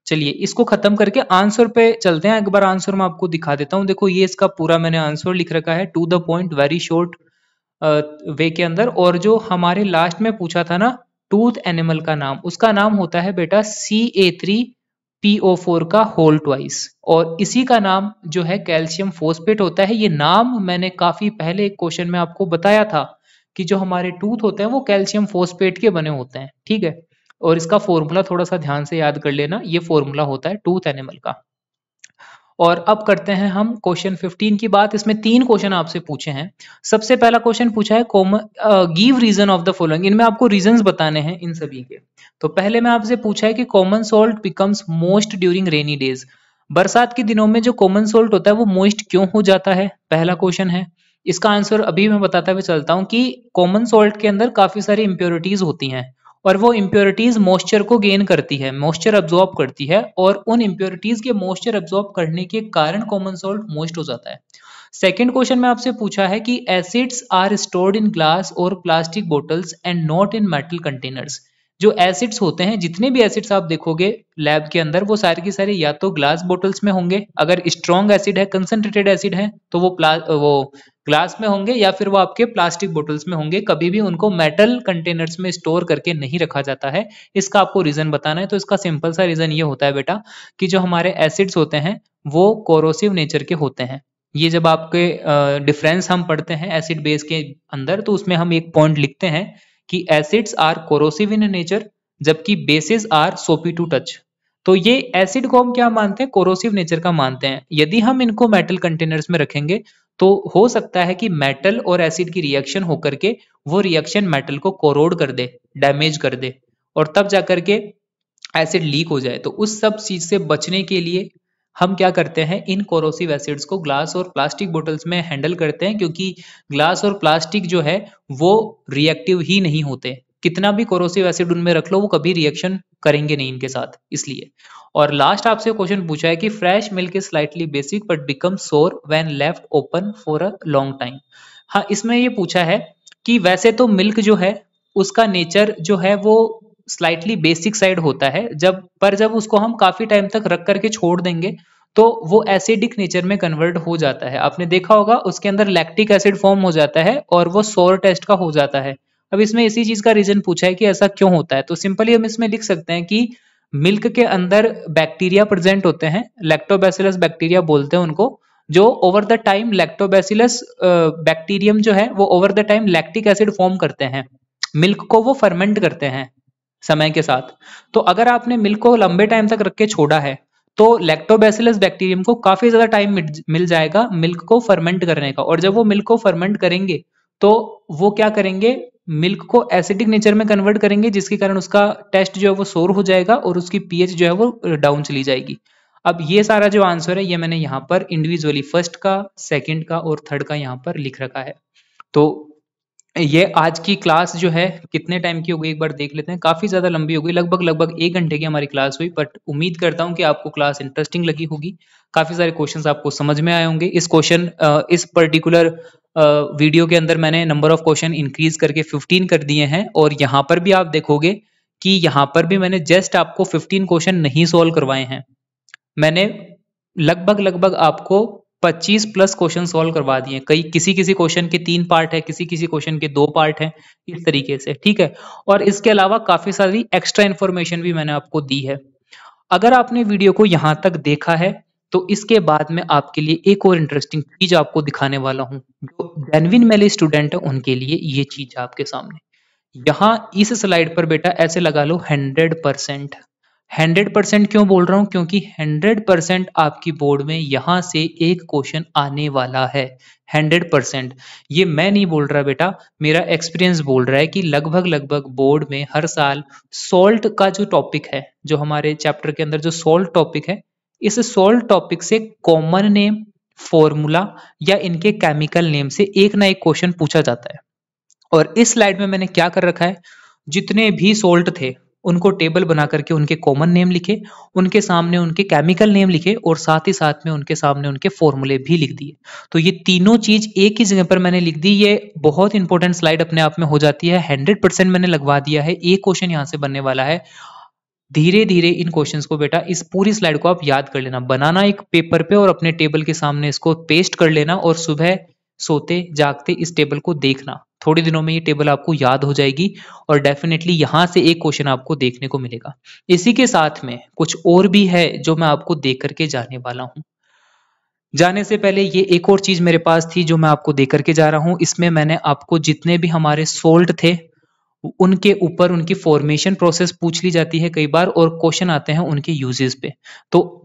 चलिए इसको खत्म करके आंसर पे चलते हैं। एक बार आंसर मैं आपको दिखा देता हूँ। देखो ये इसका पूरा मैंने आंसर लिख रखा है, to the point, very short way के अंदर। और जो हमारे लास्ट में पूछा था ना टूथ एनिमल का नाम, उसका नाम होता है बेटा CA3PO4 का होल ट्वाइस, और इसी का नाम जो है कैल्शियम फोस्फेट होता है। ये नाम मैंने काफी पहले एक क्वेश्चन में आपको बताया था कि जो हमारे टूथ होते हैं वो कैल्शियम फोस्फेट के बने होते हैं। ठीक है, और इसका फॉर्मूला थोड़ा सा ध्यान से याद कर लेना, ये फॉर्मूला होता है टूथ एनिमल का। और अब करते हैं हम क्वेश्चन 15 की बात। इसमें 3 क्वेश्चन आपसे पूछे हैं। सबसे पहला क्वेश्चन पूछा है give reason of the following. इनमें आपको रीजंस बताने हैं इन सभी के। तो पहले में आपसे पूछा है कि common salt becomes most during rainy days. बरसात के दिनों में जो कॉमन सॉल्ट होता है वो मोइस्ट क्यों हो जाता है, पहला क्वेश्चन है। इसका आंसर अभी मैं बताता हुए चलता हूं कि कॉमन सॉल्ट के अंदर काफी सारी इंप्योरिटीज होती हैं और वो इंप्योरिटीज मॉइस्चर को गेन करती है, मॉइस्चर अब्सॉर्ब करती है, और उन इंप्योरिटीज के मॉइस्चर अब्सॉर्ब करने के कारण कॉमन सॉल्ट मोइस्ट हो जाता है। सेकंड क्वेश्चन में आपसे पूछा है कि acids are stored in glass और plastic bottles and not in metal containers. जो एसिड्स होते हैं, जितने भी एसिड्स आप देखोगे लैब के अंदर, वो सारे के सारे या तो ग्लास बोटल्स में होंगे, अगर स्ट्रॉन्ग एसिड है, कंसंट्रेटेड एसिड है, तो वो ग्लास में होंगे, या फिर वो आपके प्लास्टिक बोटल्स में होंगे। कभी भी उनको मेटल कंटेनर्स में स्टोर करके नहीं रखा जाता है। इसका आपको रीजन बताना है। तो इसका सिंपल सा रीजन ये होता है बेटा कि जो हमारे एसिड्स होते हैं वो कोरोसिव नेचर के होते हैं। ये जब आपके डिफरेंस हम पढ़ते हैं एसिड बेस के अंदर, तो उसमें हम एक पॉइंट लिखते हैं कि acids are corrosive in nature जबकि bases are soapy to touch. तो ये एसिड को हम क्या मानते हैं, कोरोसिव नेचर का मानते हैं। यदि हम इनको मेटल कंटेनर्स में रखेंगे तो हो सकता है कि मेटल और एसिड की रिएक्शन होकर के वो रिएक्शन मेटल को कोरोड कर दे, डैमेज कर दे, और तब जाकर के एसिड लीक हो जाए, तो उस सब चीज से बचने के लिए हम क्या करते हैं, इन कोरोसिव एसिड्स को ग्लास और प्लास्टिक बोतल्स में हैंडल करते हैं, क्योंकि ग्लास और प्लास्टिक जो है वो रिएक्टिव ही नहीं होते। कितना भी कोरोसिव एसिड उनमें रख लो वो कभी रिएक्शन करेंगे नहीं इनके साथ, इसलिए। और लास्ट आपसे क्वेश्चन पूछा है कि fresh milk is slightly basic but become sour when left open for a long time. हाँ, इसमें ये पूछा है कि वैसे तो मिल्क जो है उसका नेचर जो है वो स्लाइटली बेसिक साइड होता है, जब उसको हम काफी टाइम तक रख करके छोड़ देंगे तो वो एसिडिक नेचर में कन्वर्ट हो जाता है। आपने देखा होगा उसके अंदर लैक्टिक एसिड फॉर्म हो जाता है और वो सोर टेस्ट का हो जाता है। अब इसमें इसी चीज का रीजन पूछा है कि ऐसा क्यों होता है, तो सिंपली हम इसमें लिख सकते हैं कि मिल्क के अंदर बैक्टीरिया प्रेजेंट होते हैं, लैक्टोबैसिलस बैक्टीरिया बोलते हैं उनको, जो over the time lactobacillus bacterium जो है वो over the time lactic acid form करते हैं, मिल्क को वो फर्मेंट करते हैं समय के साथ। तो अगर आपने मिल्क को लंबे टाइम तक रख के छोड़ा है तो लैक्टोबैसिलस बैक्टीरियम को काफी ज्यादा टाइम मिल जाएगा मिल्क को फर्मेंट करने का, और जब वो मिल्क को फर्मेंट करेंगे तो वो क्या करेंगे, मिल्क को एसिडिक नेचर में कन्वर्ट करेंगे, जिसके कारण उसका टेस्ट जो है वो सोर हो जाएगा और उसकी पीएच जो है वो डाउन चली जाएगी। अब ये सारा जो आंसर है ये मैंने यहाँ पर इंडिविजुअली फर्स्ट का, सेकंड का और थर्ड का यहाँ पर लिख रखा है। तो ये आज की क्लास जो है कितने टाइम की हो गई एक बार देख लेते हैं, काफी ज्यादा लंबी हो गई, लगभग 1 घंटे की हमारी क्लास हुई, बट उम्मीद करता हूँ कि आपको क्लास इंटरेस्टिंग लगी होगी, काफी सारे क्वेश्चंस आपको समझ में आए होंगे। इस पर्टिकुलर वीडियो के अंदर मैंने नंबर ऑफ क्वेश्चन इंक्रीज करके 15 कर दिए हैं, और यहाँ पर भी आप देखोगे कि यहाँ पर भी मैंने जस्ट आपको 15 क्वेश्चन नहीं सोल्व करवाए हैं, मैंने लगभग आपको 25 प्लस क्वेश्चन सॉल्व करवा दिए। कई किसी क्वेश्चन के 3 पार्ट है, किसी क्वेश्चन के 2 पार्ट है, इस तरीके से, ठीक है। और इसके अलावा काफी सारी एक्स्ट्रा इन्फॉर्मेशन भी मैंने आपको दी है। अगर आपने वीडियो को यहां तक देखा है तो इसके बाद में आपके लिए एक और इंटरेस्टिंग चीज आपको दिखाने वाला हूं, जो जेन्युइन मेले स्टूडेंट है उनके लिए ये चीज आपके सामने। यहाँ इस स्लाइड पर बेटा ऐसे लगा लो 100%। 100% क्यों बोल रहा हूं, क्योंकि 100% आपकी बोर्ड में यहां से एक क्वेश्चन आने वाला है। 100% ये मैं नहीं बोल रहा बेटा, मेरा एक्सपीरियंस बोल रहा है कि लगभग बोर्ड में हर साल सॉल्ट का जो टॉपिक है, जो हमारे चैप्टर के अंदर जो सॉल्ट टॉपिक है, इस सॉल्ट टॉपिक से कॉमन नेम, फॉर्मूला या इनके केमिकल नेम से एक ना एक क्वेश्चन पूछा जाता है। और इस स्लाइड में मैंने क्या कर रखा है, जितने भी सोल्ट थे उनको टेबल बना करके उनके कॉमन नेम लिखे, उनके सामने उनके केमिकल नेम लिखे, और साथ ही साथ में उनके सामने उनके फॉर्मूले भी लिख दिए। तो ये तीनों चीज एक ही जगह पर मैंने लिख दी। ये बहुत इंपॉर्टेंट स्लाइड अपने आप में हो जाती है। 100% मैंने लगवा दिया है, एक क्वेश्चन यहाँ से बनने वाला है। धीरे धीरे इन क्वेश्चंस को बेटा, इस पूरी स्लाइड को आप याद कर लेना, बनाना एक पेपर पे और अपने टेबल के सामने इसको पेस्ट कर लेना, और सुबह सोते जागते इस टेबल को देखना। थोड़े दिनों में ये टेबल आपको याद हो जाएगी और डेफिनेटली यहां से एक क्वेश्चन आपको देखने को मिलेगा। इसी के साथ में कुछ और भी है जो मैं आपको देख करके जाने वाला हूं। जाने से पहले ये एक और चीज मेरे पास थी जो मैं आपको दे करके जा रहा हूं। इसमें मैंने आपको जितने भी हमारे सोल्ट थे उनके ऊपर उनकी फॉर्मेशन प्रोसेस पूछ ली जाती है कई बार, और क्वेश्चन आते हैं उनके यूजेस पे। तो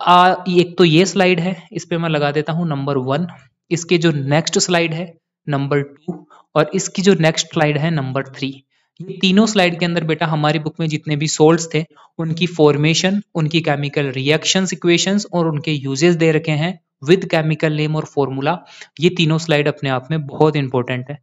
एक तो ये स्लाइड है, इस पे मैं लगा देता हूं नंबर 1। इसके जो नेक्स्ट स्लाइड है नंबर 2, और इसकी जो नेक्स्ट स्लाइड है नंबर 3। ये तीनों स्लाइड के अंदर बेटा हमारी बुक में जितने भी सोल्ट्स थे उनकी फॉर्मेशन, उनकी केमिकल रिएक्शंस, इक्वेशंस और उनके यूजेस दे रखे हैं विद केमिकल नेम और फॉर्मूला। ये तीनों स्लाइड अपने आप में बहुत इंपॉर्टेंट है।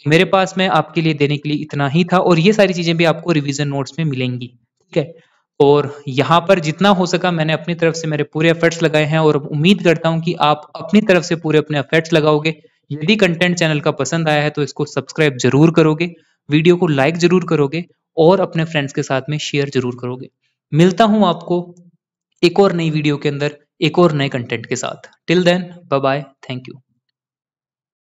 मेरे पास में आपके लिए देने के लिए इतना ही था, और ये सारी चीजें भी आपको रिवीजन नोट्स में मिलेंगी, ठीक है। और यहाँ पर जितना हो सका मैंने अपनी तरफ से मेरे पूरे एफर्ट्स लगाए हैं, और उम्मीद करता हूँ कि आप अपनी तरफ से पूरे अपने एफर्ट्स लगाओगे। यदि कंटेंट चैनल का पसंद आया है तो इसको सब्सक्राइब जरूर करोगे, वीडियो को लाइक जरूर करोगे, और अपने फ्रेंड्स के साथ में शेयर जरूर करोगे। मिलता हूं आपको एक और नई वीडियो के अंदर एक और नए कंटेंट के साथ। Till then bye bye, thank you.